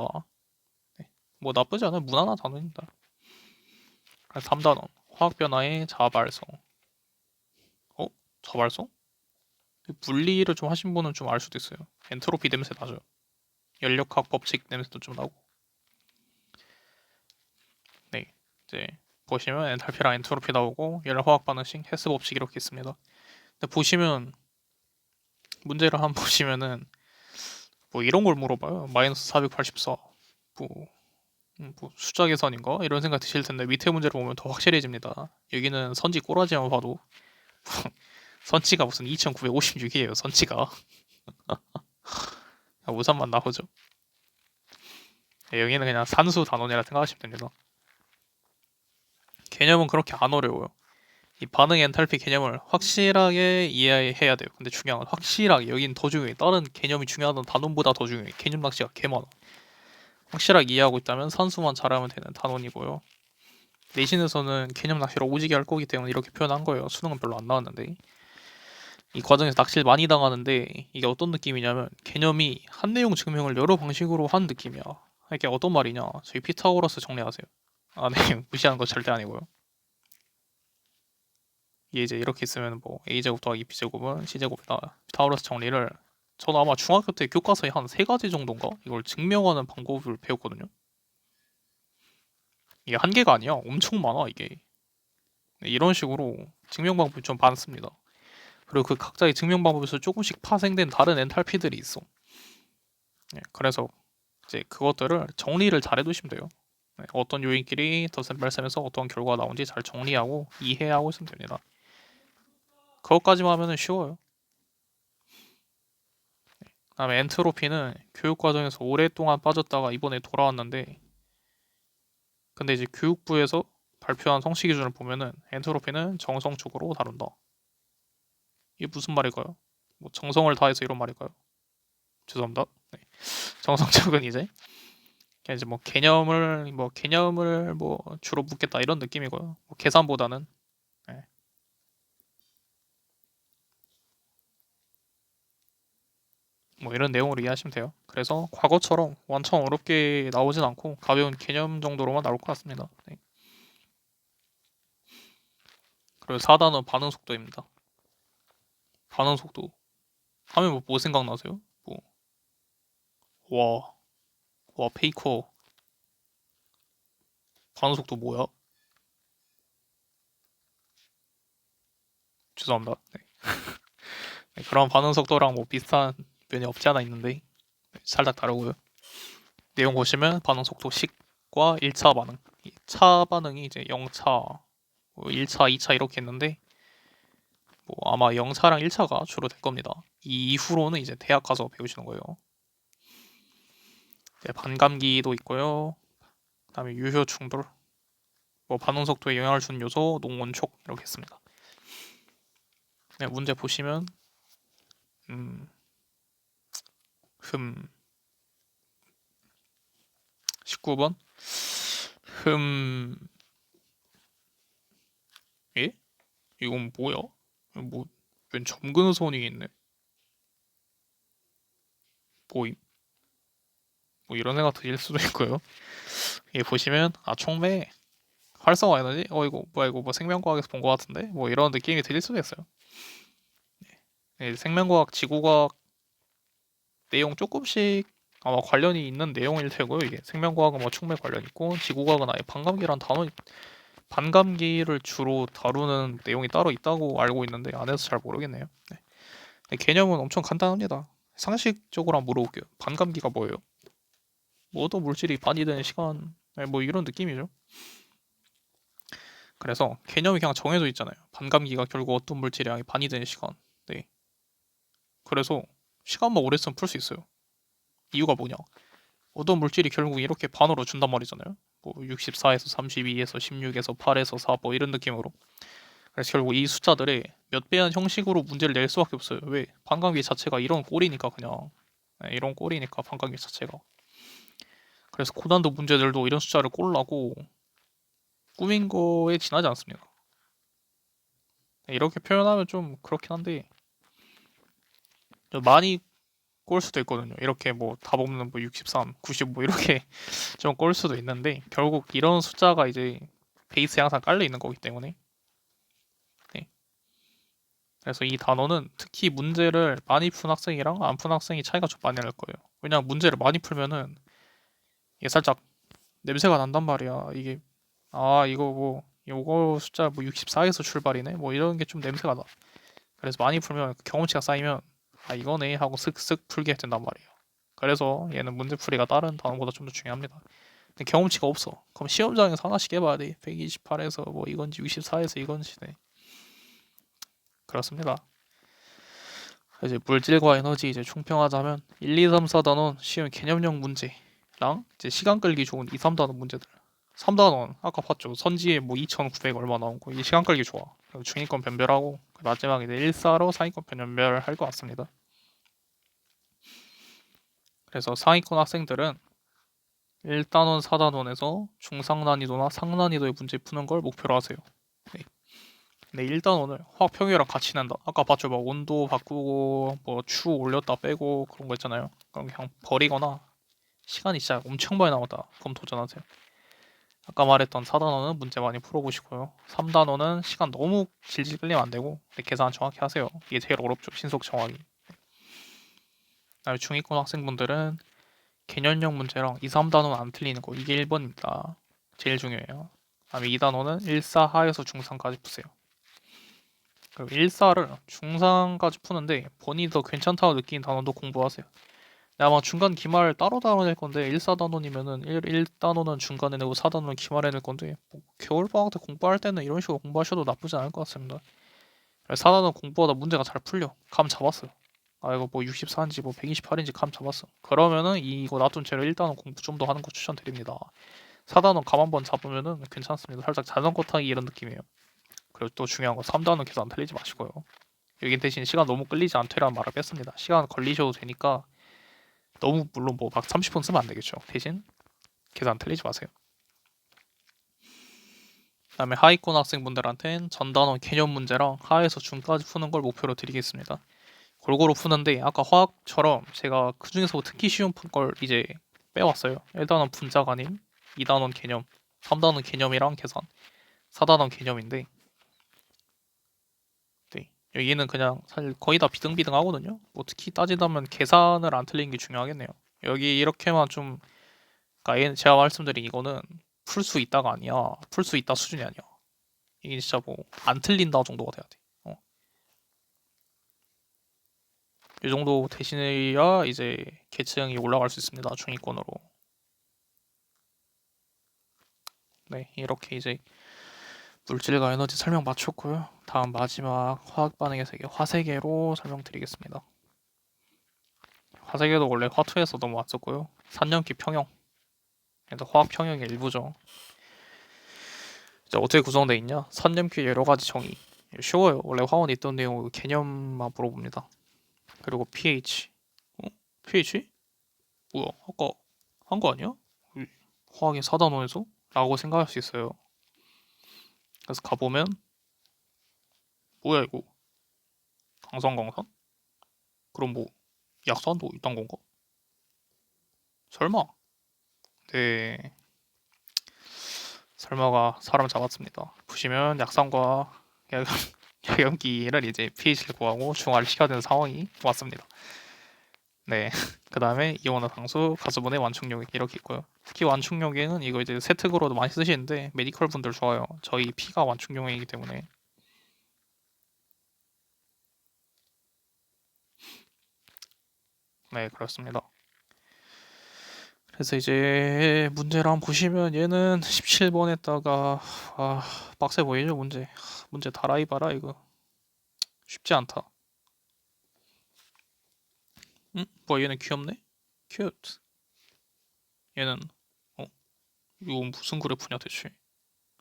네. 뭐 나쁘지 않은 무난한 단어입니다. 3단원 화학변화의 자발성. 어? 자발성? 분리를 좀 하신 분은 좀 알 수도 있어요. 엔트로피 냄새 나죠. 연력학 법칙 냄새도 좀 나고. 네, 이제 보시면 엔탈피랑 엔트로피 나오고 열화학 반응식, 헤스 법칙 이렇게 있습니다. 근데 보시면 문제를 한번 보시면은 뭐 이런 걸 물어봐요. 마이너스 484. 뭐, 뭐 숫자 계산인가? 이런 생각 드실 텐데 밑에 문제를 보면 더 확실해집니다. 여기는 선지 꼬라지만 봐도 선치가 무슨 2956이에요. 선치가. 우산만 나오죠. 네, 여기는 그냥 산수 단원이라 생각하시면 됩니다. 개념은 그렇게 안 어려워요. 이 반응 엔탈피 개념을 확실하게 이해해야 돼요. 근데 중요한 건 확실하게 여긴 더 중요해. 다른 개념이 중요하던 단원보다 더 중요해. 개념 낚시가 개 많아. 확실하게 이해하고 있다면 산수만 잘하면 되는 단원이고요. 내신에서는 개념 낚시를 오지게 할 거기 때문에 이렇게 표현한 거예요. 수능은 별로 안 나왔는데 이 과정에서 낚시를 많이 당하는데 이게 어떤 느낌이냐면 개념이 한 내용 증명을 여러 방식으로 한 느낌이야. 이게 어떤 말이냐? 저희 피타고라스 정리하세요. 아, 네. 무시하는 거 절대 아니고요. 이게 이제 이렇게 있으면 뭐 a제곱 더하기 b제곱은 c제곱이다. 피타고라스 정리를 저는 아마 중학교 때 교과서에 한 세 가지 정도인가 이걸 증명하는 방법을 배웠거든요. 이게 한 개가 아니야. 엄청 많아 이게. 이런 식으로 증명 방법이 좀 많습니다. 그리고 그 각자의 증명 방법에서 조금씩 파생된 다른 엔탈피들이 있어. 네, 그래서 이제 그것들을 정리를 잘 해두시면 돼요. 네, 어떤 요인끼리 덧셈 뺄셈에서 어떤 결과가 나온지 잘 정리하고 이해하고 있으면 됩니다. 그것까지만 하면 쉬워요. 그다음에 엔트로피는 교육 과정에서 오랫동안 빠졌다가 이번에 돌아왔는데 근데 이제 교육부에서 발표한 성시 기준을 보면은 엔트로피는 정성적으로 다룬다. 이게 무슨 말일까요? 뭐 정성을 다해서 이런 말일까요? 죄송합니다. 네. 정성적은 이제 그냥 이제 뭐 개념을 뭐 주로 묻겠다 이런 느낌이고요. 뭐 계산보다는 네. 뭐 이런 내용으로 이해하시면 돼요. 그래서 과거처럼 완전 어렵게 나오진 않고 가벼운 개념 정도로만 나올 것 같습니다. 네. 그리고 4단원 반응 속도입니다. 반응 속도 하면 뭐 생각나세요? 뭐, 와, 와 페이커 반응 속도 뭐야? 죄송합니다. 네. 네, 그런 반응 속도랑 뭐 비슷한 면이 없지 않아 있는데 네, 살짝 다르고요. 내용 보시면 반응 속도 식과 1차 반응, 차 반응이 이제 0차, 뭐 1차, 2차 이렇게 있는데 뭐 아마 0차랑 1차가 주로 될 겁니다. 이 이후로는 이제 대학 가서 배우시는 거예요. 네, 반감기도 있고요. 그다음에 유효 충돌, 뭐 반응 속도에 영향을 주는 요소, 농원촉 이렇게 했습니다. 네, 문제 보시면 음, 흠 19번 흠 예? 이건 뭐야? 뭐, 웬 점근선이 있네. 뭐, 뭐 이런 애가 들릴 수도 있고요. 이 보시면 총매 활성화 에너지? 이거 뭐야 이거 뭐 생명과학에서 본 것 같은데? 뭐 이런 느낌이 들릴 수도 있어요. 생명과학, 지구과학 내용 조금씩 아마 관련이 있는 내용일 테고요. 이게 생명과학은 뭐 촉매 관련 있고 지구과학은 아예 반감기란 단어 반감기를 주로 다루는 내용이 따로 있다고 알고 있는데 안에서 잘 모르겠네요. 네. 개념은 엄청 간단합니다. 상식적으로 한번 물어볼게요. 반감기가 뭐예요? 뭐 어떤 물질이 반이되는 시간, 뭐 이런 느낌이죠. 그래서 개념이 그냥 정해져 있잖아요. 반감기가 결국 어떤 물질의 양이 반이 되는 시간. 네. 그래서 시간만 오래 쓰면 풀 수 있어요. 이유가 뭐냐? 어떤 물질이 결국 이렇게 반으로 준단 말이잖아요. 뭐 64에서 32에서 16에서 8에서 4 뭐 이런 느낌으로. 그래서 결국 이 숫자들의 몇 배한 형식으로 문제를 낼 수밖에 없어요. 왜? 반감기 자체가 이런 꼴이니까 그냥. 네, 이런 꼴이니까 반감기 자체가. 그래서 고난도 문제들도 이런 숫자를 꼴라고 꾸민 거에 지나지 않습니다. 네, 이렇게 표현하면 좀 그렇긴 한데 많이 꼴 수도 있거든요. 이렇게 뭐 답 없는 뭐 63, 90 뭐 이렇게 좀 꼴 수도 있는데 결국 이런 숫자가 이제 베이스에 항상 깔려 있는 거기 때문에 네. 그래서 이 단어는 특히 문제를 많이 푼 학생이랑 안 푼 학생이 차이가 좀 많이 날 거예요. 왜냐면 문제를 많이 풀면은 이게 살짝 냄새가 난단 말이야. 이게 이거 뭐 요거 숫자 뭐 64에서 출발이네 뭐 이런 게 좀 냄새가 나. 그래서 많이 풀면 경험치가 쌓이면 이거네 하고 슥슥 풀게 된단 말이에요. 그래서 얘는 문제풀이가 다른 단어보다 좀 더 중요합니다. 근데 경험치가 없어. 그럼 시험장에서 하나씩 해봐야 돼. 128에서 뭐 이건지 64에서 이건지. 네. 그렇습니다. 이제 물질과 에너지 이제 총평하자면 1, 2, 3, 4단원 쉬운 개념형 문제랑 이제 시간 끌기 좋은 2, 3단원 문제들. 3단원 아까 봤죠. 선지에 뭐 2,900 얼마 나온 거. 이 시간 끌기 좋아. 중위권 변별하고 마지막에 이제 1사로 상위권 변별할 것 같습니다. 그래서 상위권 학생들은 1단원, 4단원에서 중상 난이도나 상난이도의 문제 푸는 걸 목표로 하세요. 네. 네, 1단원을 화학 평형이랑 같이 낸다. 아까 봤죠? 막 온도 바꾸고 뭐 추 올렸다 빼고 그런 거 있잖아요. 그럼 그냥 버리거나 시간이 진짜 엄청 많이 남았다. 그럼 도전하세요. 아까 말했던 4단원은 문제 많이 풀어보시고요. 3단원은 시간 너무 질질 끌리면 안 되고 계산 정확히 하세요. 이게 제일 어렵죠. 신속 정확히. 중위권 학생분들은 개념형 문제랑 2, 3단원 안 틀리는 거 이게 1번입니다. 제일 중요해요. 다음에 2단원은 1사 하에서 중상까지 푸세요. 그리고 1사를 중상까지 푸는데 본인이 더 괜찮다고 느끼는 단원도 공부하세요. 아마 중간 기말 따로 낼 건데 1사단원이면은 1단원은 중간에 내고 4단원은 기말에 낼 건데 뭐 겨울방학 때 공부할 때는 이런 식으로 공부하셔도 나쁘지 않을 것 같습니다. 4단원 공부하다 문제가 잘 풀려. 감 잡았어요. 이거 뭐 64인지 뭐 128인지 감 잡았어. 그러면은 이거 놔둔 채로 1단원 공부 좀 더 하는 거 추천드립니다. 4단원 감 한번 잡으면은 괜찮습니다. 살짝 자전거 타기 이런 느낌이에요. 그리고 또 중요한 거 3단원 계산 틀리지 마시고요. 여긴 대신 시간 너무 끌리지 않더라는 말을 뺐습니다. 시간 걸리셔도 되니까 너무 물론 뭐 막 30분 쓰면 안 되겠죠. 대신 계산 틀리지 마세요. 그다음에 하위권 학생분들한테는 전단원 개념 문제랑 하에서 중까지 푸는 걸 목표로 드리겠습니다. 골고루 푸는데 아까 화학처럼 제가 그 중에서 특히 쉬운 걸 이제 빼왔어요. 1단원 분자가 아닌 2단원 개념, 3단원 개념이랑 계산, 4단원 개념인데 네. 여기는 그냥 사실 거의 다 비등비등하거든요. 뭐 특히 따지자면 계산을 안 틀리는 게 중요하겠네요. 여기 이렇게만 좀 그러니까 제가 말씀드린 이거는 풀 수 있다가 아니야. 풀 수 있다 수준이 아니야. 이게 진짜 뭐 안 틀린다 정도가 돼야 돼. 이 정도 대신해야 이제 계층이 올라갈 수 있습니다. 중위권으로. 네, 이렇게 이제 물질과 에너지 설명 마쳤고요. 다음 마지막 화학 반응의 세계 화세계로 설명드리겠습니다. 화세계도 원래 화투에서 넘어왔었고요. 3년기 평형. 그래서 화학 평형의 일부죠. 이제 어떻게 구성되어 있냐? 산염기 여러 가지 정의. 쉬워요. 원래 화원에 있던 내용 개념만 물어봅니다. 그리고 pH. 어? pH? 뭐야? 아까 한 거 아니야? 화학의 4단원에서? 라고 생각할 수 있어요. 그래서 가보면 뭐야 이거? 강산강산? 그럼 뭐 약산도 있단 건가? 설마? 네. 설마가 사람 잡았습니다. 보시면 약산과 약염기를 이제 pH를 구하고 중화를 시켜야 되는 상황이 왔습니다. 네. 그 다음에 이온화탄소, 가스분해, 완충용액 이렇게 있고요. 특히 완충용액은 이거 이제 세특으로도 많이 쓰시는데 메디컬 분들 좋아요. 저희 피가 완충용액이기 때문에. 네, 그렇습니다. 그래서 이제 문제를 한번 보시면 얘는 17번에다가 빡세 보이죠 문제. 문제 다라이 봐라 이거. 쉽지 않다. 뭐야 얘는 귀엽네? 큐트. 얘는 어? 이거 무슨 그래프냐 대체.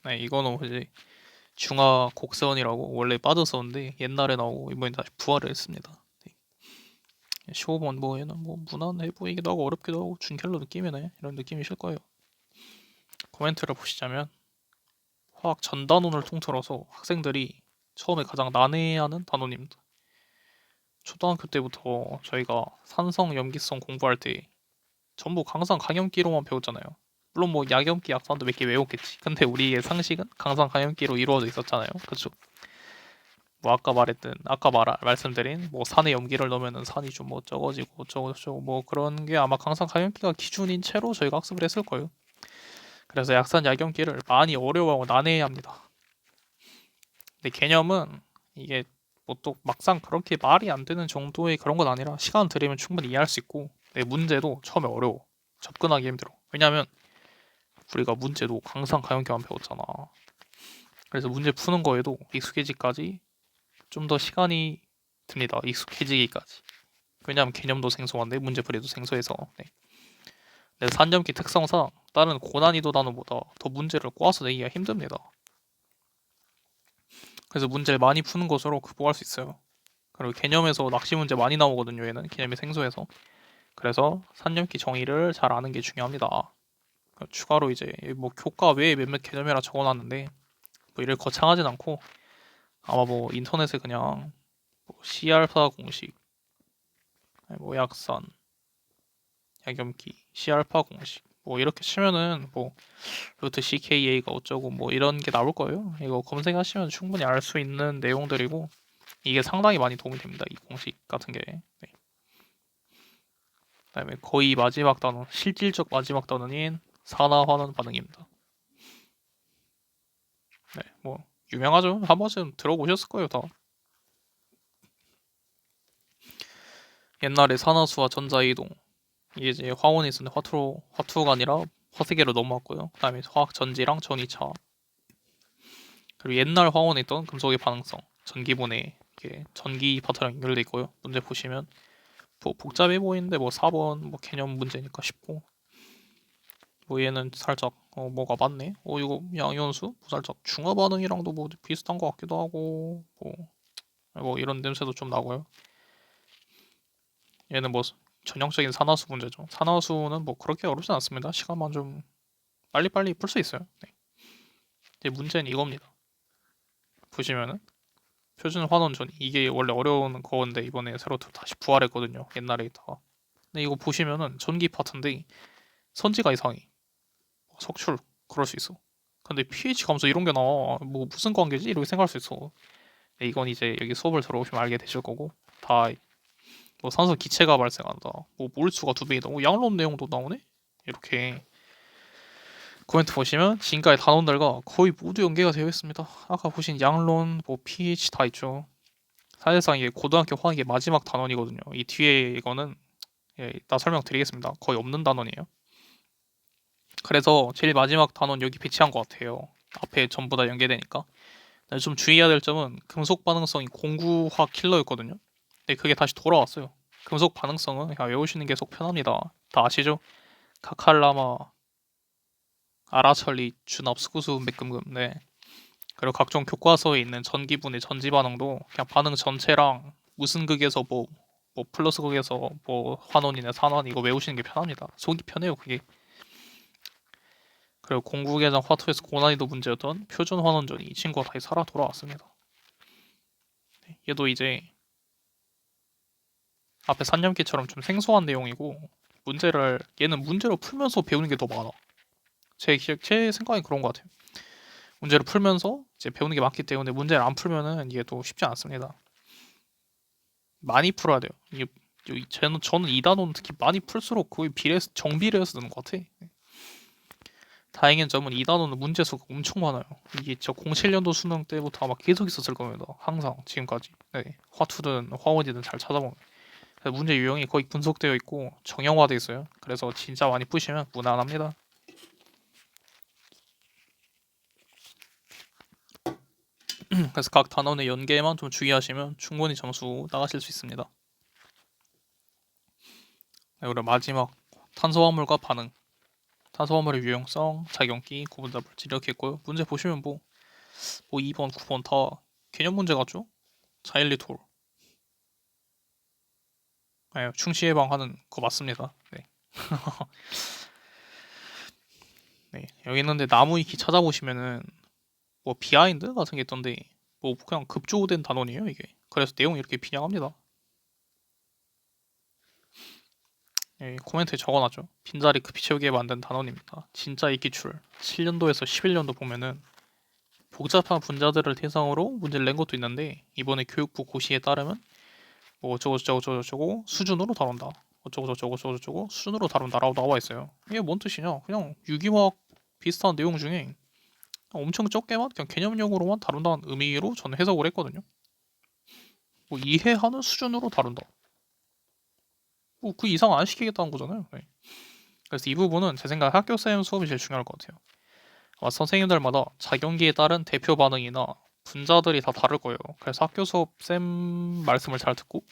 네, 이거는 이제 중화 곡선이라고 원래 빠졌었는데 옛날에 나오고 이번에 다시 부활을 했습니다. 네. 15번 뭐 얘는 뭐 무난해 보이기도 하고 어렵기도 하고 준켈러 느낌이네 이런 느낌이실 거예요. 코멘트를 보시자면 화학 전 단원을 통틀어서 학생들이 처음에 가장 난해해하는 단원입니다. 초등학교 때부터 저희가 산성 염기성 공부할 때 전부 강산 강염기로만 배웠잖아요. 물론 뭐 약염기 약산도 몇 개 외웠겠지. 근데 우리의 상식은 강산 강염기로 이루어져 있었잖아요. 그쵸? 뭐 말씀드린 뭐 산에 염기를 넣으면은 산이 좀 뭐 적어지고 어쩌고 뭐 그런 게 아마 강산 강염기가 기준인 채로 저희가 학습을 했을 거예요. 그래서 약산 약염기를 많이 어려워하고 난해해야 합니다. 근데 개념은 이게 뭐 또 막상 그렇게 말이 안 되는 정도의 그런 건 아니라 시간 들이면 충분히 이해할 수 있고 내 문제도 처음에 어려워. 접근하기 힘들어. 왜냐면 우리가 문제도 강산 강염기만 배웠잖아. 그래서 문제 푸는 거에도 익숙해지기까지 좀 더 시간이 듭니다. 익숙해지기까지. 왜냐하면 개념도 생소한데 문제풀이도 생소해서. 네. 근데 산점기 특성상 다른 고난이도 단어보다 더 문제를 꼬아서 내기가 힘듭니다. 그래서 문제를 많이 푸는 것으로 극복할 수 있어요. 그리고 개념에서 낚시 문제 많이 나오거든요. 얘는 개념이 생소해서. 그래서 산점기 정의를 잘 아는 게 중요합니다. 추가로 이제 뭐 교과 외에 몇몇 개념이라 적어놨는데 뭐 이를 거창하진 않고 아마 뭐 인터넷에 그냥 뭐 C알파 공식, 뭐 약산, 약염기, C알파 공식 뭐 이렇게 치면은 뭐 루트 CKA가 어쩌고 뭐 이런 게 나올 거예요. 이거 검색하시면 충분히 알 수 있는 내용들이고 이게 상당히 많이 도움이 됩니다. 이 공식 같은 게. 네. 그다음에 거의 마지막 단원, 실질적 마지막 단원인 산화환원 반응입니다. 네, 뭐 유명하죠. 한 번쯤 들어보셨을 거예요, 다. 옛날에 산화수와 전자이동 이게 이제 화원에 있었는데 화투가 아니라 화세계로 넘어왔고요. 그다음에 화학 전지랑 전이차 그리고 옛날 화원에 있던 금속의 반응성 전기분해 이게 전기 파트랑 연결돼 있고요. 문제 보시면 뭐 복잡해 보이는데 뭐 4번 뭐 개념 문제니까 쉽고 뭐 얘는 살짝 뭐가 맞네. 이거 양이온수 뭐 살짝 중화 반응이랑도 뭐 비슷한 것 같기도 하고 뭐 이런 냄새도 좀 나고요. 얘는 뭐 전형적인 산화수 문제죠. 산화수는 뭐 그렇게 어렵진 않습니다. 시간만 좀 빨리빨리 풀 수 있어요. 네. 이제 문제는 이겁니다. 보시면은 표준 환원전 이게 원래 어려운 거인데 이번에 새로 다시 부활했거든요. 옛날에 있다가. 근데 이거 보시면은 전기 파트인데 선지가 이상해. 석출 그럴 수 있어. 근데 pH 감소 이런 게 나와. 뭐 무슨 관계지? 이렇게 생각할 수 있어. 근데 이건 이제 여기 수업을 들어오시면 알게 되실 거고 다 뭐 산소 기체가 발생한다. 뭐 몰수가 2배이다. 양론 내용도 나오네. 이렇게 코멘트 보시면 지금까지 단원들과 거의 모두 연계가 되어 있습니다. 아까 보신 양론, 뭐 pH 다 있죠. 사실상 이게 고등학교 화학의 마지막 단원이거든요. 이 뒤에 이거는 이따 설명드리겠습니다. 거의 없는 단원이에요. 그래서 제일 마지막 단원 여기 배치한 것 같아요. 앞에 전부 다 연계되니까. 좀 주의해야 될 점은 금속 반응성이 공구화 킬러였거든요. 근데 그게 다시 돌아왔어요. 금속 반응성은 그냥 외우시는 게 속 편합니다. 다 아시죠? 카칼라마, 아라철리, 준압, 수구수, 매금금. 네. 그리고 각종 교과서에 있는 전기분의 전지 반응도 그냥 반응 전체랑 무슨 극에서 뭐 플러스 극에서 뭐 환원이나 산원 이거 외우시는 게 편합니다. 속이 편해요 그게. 그리고 공구계정 화투에서 고난이도 문제였던 표준 환원전이 이 친구가 다시 살아 돌아왔습니다. 얘도 이제 앞에 산념기처럼 좀 생소한 내용이고 얘는 문제를 풀면서 배우는 게 더 많아. 제 생각엔 그런 것 같아요. 문제를 풀면서 이제 배우는 게 많기 때문에 문제를 안 풀면은 이게 또 쉽지 않습니다. 많이 풀어야 돼요. 저는 이 단어는 특히 많이 풀수록 거의 정비례해서 느는 것 같아. 다행인 점은 이 단어는 문제 수가 엄청 많아요. 이게 저 07년도 수능 때부터 아마 계속 있었을 겁니다. 항상 지금까지. 네. 화투든 화원이든 잘 찾아보면. 문제 유형이 거의 분석되어 있고 정형화되어 있어요. 그래서 진짜 많이 푸시면 무난합니다. 그래서 각 단원의 연계에만 좀 주의하시면 충분히 점수 나가실 수 있습니다. 네, 그리고 마지막 탄소화물과 반응. 탄소화물의 유용성, 작용기, 구분자 물질 이렇게 있고요. 문제 보시면 뭐 2번, 9번 다 개념 문제 같죠? 자일리톨. 네, 충치 예방하는 거 맞습니다. 네. 네. 여기 있는데 나무 위키 찾아보시면은 뭐 비하인드 같은 게 있던데 뭐 그냥 급조된 단원이에요 이게. 그래서 내용이 이렇게 빈약합니다. 예, 코멘트에 적어놨죠. 빈자리 급히 채우게 만든 단원입니다. 진짜 이 기출 7년도에서 11년도 보면은 복잡한 분자들을 대상으로 문제를 낸 것도 있는데 이번에 교육부 고시에 따르면 뭐 어쩌고 수준으로 다룬다. 어쩌고 수준으로 다룬다라고 나와 있어요. 이게 뭔 뜻이냐? 그냥 유기화학 비슷한 내용 중에 엄청 적게만 그냥 개념용으로만 다룬다는 의미로 저는 해석을 했거든요. 뭐 이해하는 수준으로 다룬다. 뭐 그 이상 안 시키겠다는 거잖아요. 네. 그래서 이 부분은 제 생각에 학교쌤 수업이 제일 중요할 것 같아요. 아마 선생님들마다 작용기에 따른 대표 반응이나 분자들이 다 다를 거예요. 그래서 학교 수업 쌤 말씀을 잘 듣고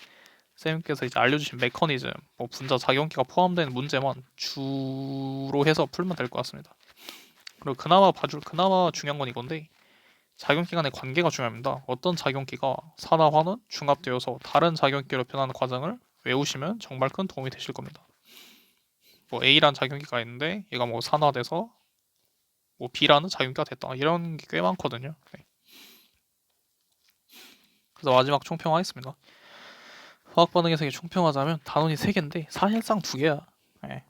쌤께서 이제 알려주신 메커니즘, 뭐 분자 작용기가 포함되는 문제만 주로 해서 풀면 될 것 같습니다. 그리고 그나마 중요한 건 이건데 작용기 간의 관계가 중요합니다. 어떤 작용기가 산화화는 중합되어서 다른 작용기로 변하는 과정을 외우시면 정말 큰 도움이 되실 겁니다. 뭐 A라는 작용기가 있는데 얘가 뭐 산화돼서 뭐 B라는 작용기가 됐다. 이런 게 꽤 많거든요. 네. 그래서 마지막 총평하겠습니다. 화학 반응 해석이 총평하자면 단원이 3개인데 사실상 2개야. 네.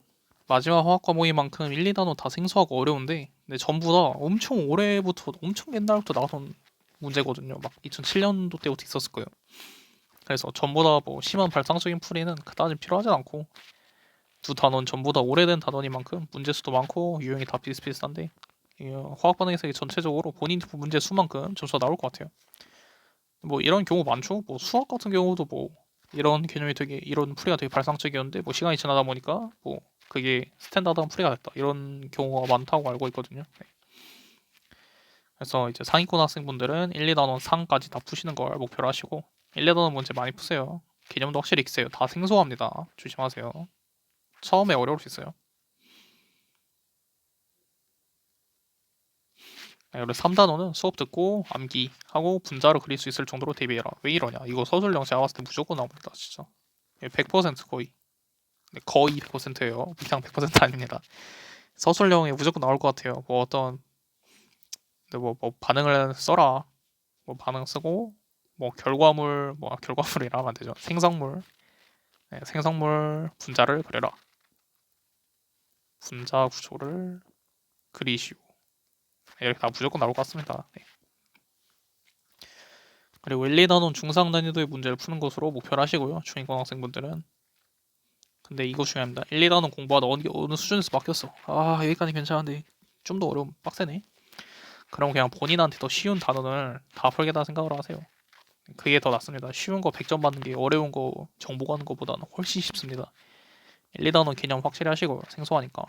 마지막 화학 과목이만큼 1, 2단원 다 생소하고 어려운데 근데 전부 다 엄청 옛날부터 나왔던 문제거든요. 막 2007년도 때부터 있었을 거예요. 그래서 전부 다 뭐 심한 발상적인 풀이는 그다지 필요하진 않고 두 단원 전부 다 오래된 단원이만큼 문제 수도 많고 유형이 다 비슷비슷한데 화학 반응 해석이 전체적으로 본인 문제 수만큼 점수가 나올 것 같아요. 뭐 이런 경우 많죠. 뭐 수학 같은 경우도 뭐 이런 풀이가 되게 발상적이었는데 뭐 시간이 지나다 보니까 뭐 그게 스탠다드한 풀이가 됐다. 이런 경우가 많다고 알고 있거든요. 네. 그래서 이제 상위권 학생분들은 1, 2단원 상까지 다 푸시는 걸 목표로 하시고 1, 2단원 문제 많이 푸세요. 개념도 확실히 익세요. 다 생소합니다. 조심하세요. 처음에 어려울 수 있어요. 네, 그리고 3단원은 수업 듣고 암기하고 분자로 그릴 수 있을 정도로 대비해라. 왜 이러냐? 이거 서술형 제가 봤을 때 무조건 나옵니다. 진짜. 100% 거의. 네, 거의 100%예요. 그냥 100% 아닙니다. 서술형에 무조건 나올 것 같아요. 뭐 반응을 써라. 뭐 반응 쓰고 뭐 결과물이라 하면 안 되죠. 생성물 분자를 그려라. 분자 구조를 그리시오. 네, 이렇게 다 무조건 나올 것 같습니다. 네. 그리고 1, 2단원 중상 난이도의 문제를 푸는 것으로 목표를 하시고요. 중위권 학생분들은. 근데 이거 중요합니다. 1, 2단원 공부하다 어느 수준에서 바뀌었어. 아 여기까지 괜찮은데 좀 더 어려움 빡세네. 그럼 그냥 본인한테 더 쉬운 단원을 다 풀겠다 생각을 하세요. 그게 더 낫습니다. 쉬운 거 100점 받는 게 어려운 거 정보 가는 것보다는 훨씬 쉽습니다. 1, 2단원 개념 확실히 하시고요. 생소하니까.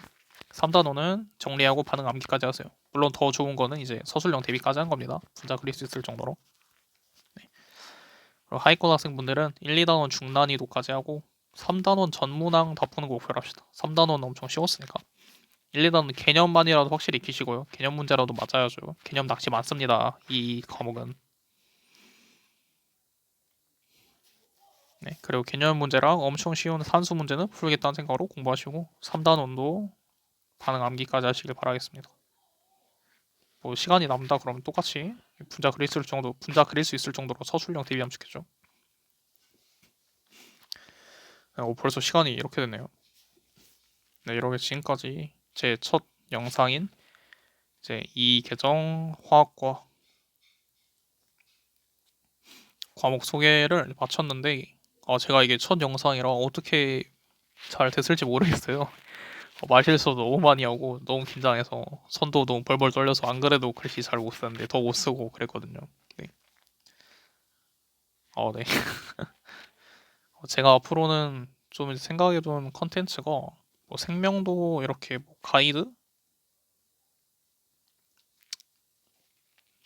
3단원은 정리하고 반응 암기까지 하세요. 물론 더 좋은 거는 이제 서술형 대비까지 한 겁니다. 분자 그릴 수 있을 정도로. 네. 그리고 하위권 학생분들은 1, 2단원 중난이도까지 하고 3단원 전문항 다 푸는 거 목표로 합시다. 3단원 엄청 쉬웠으니까. 1, 2단 개념만이라도 확실히 익히시고요. 개념 문제라도 맞아야죠. 개념 낚시 많습니다. 이 과목은. 네, 그리고 개념 문제랑 엄청 쉬운 산수 문제는 풀겠다는 생각으로 공부하시고 3단원도 반응 암기까지 하시길 바라겠습니다. 뭐 시간이 남다 그러면 똑같이 분자 그릴 수 있을 정도로 서술형 대비하면 좋겠죠. 벌써 시간이 이렇게 됐네요. 네, 이렇게 지금까지 제 첫 영상인 이제 이 계정 화학과 과목 소개를 마쳤는데 제가 이게 첫 영상이라 어떻게 잘 됐을지 모르겠어요. 말실수 너무 많이 하고 너무 긴장해서 손도 너무 벌벌 떨려서 안 그래도 글씨 잘 못 쓰는데 더 못 쓰고 그랬거든요. 네. 네. 제가 앞으로는 좀 생각해둔 컨텐츠가 뭐 생명도 이렇게 뭐 가이드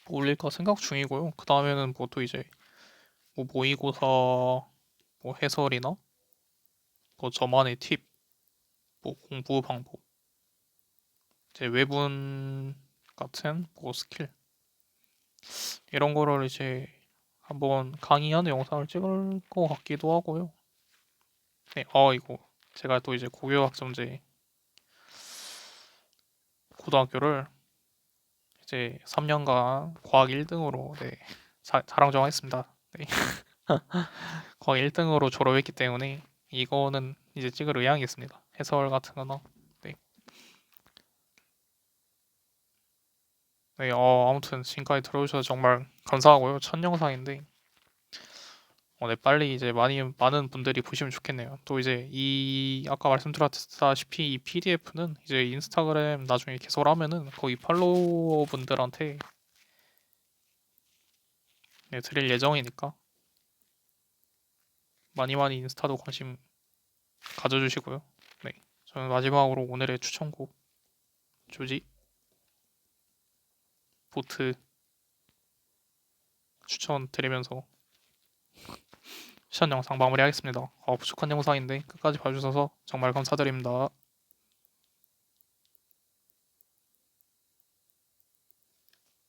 뭐 올릴까 생각 중이고요. 그 다음에는 뭐 또 이제 뭐 모의고사 뭐 해설이나 뭐 저만의 팁, 뭐 공부 방법, 이제 외분 같은 뭐 스킬 이런 거를 이제 한번 강의하는 영상을 찍을 것 같기도 하고요. 네, 이거 제가 또 이제 고교학점제 고등학교를 이제 3년간 과학 1등으로 네, 자랑 좀 하겠습니다. 네. 과학 1등으로 졸업했기 때문에 이거는 이제 찍을 의향이 있습니다. 해설 같은 거나. 네. 네, 아무튼 지금까지 들어주셔서 정말 감사하고요. 첫 영상인데 네, 빨리 이제 많은 분들이 보시면 좋겠네요. 또 이제 아까 말씀드렸다시피 이 PDF는 이제 인스타그램 나중에 개설하면은 거기 팔로워 분들한테 네, 드릴 예정이니까 많이 인스타도 관심 가져주시고요. 네. 저는 마지막으로 오늘의 추천곡 조지 보트 추천드리면서 시간 영상 마무리하겠습니다. 부족한 영상인데 끝까지 봐주셔서 정말 감사드립니다.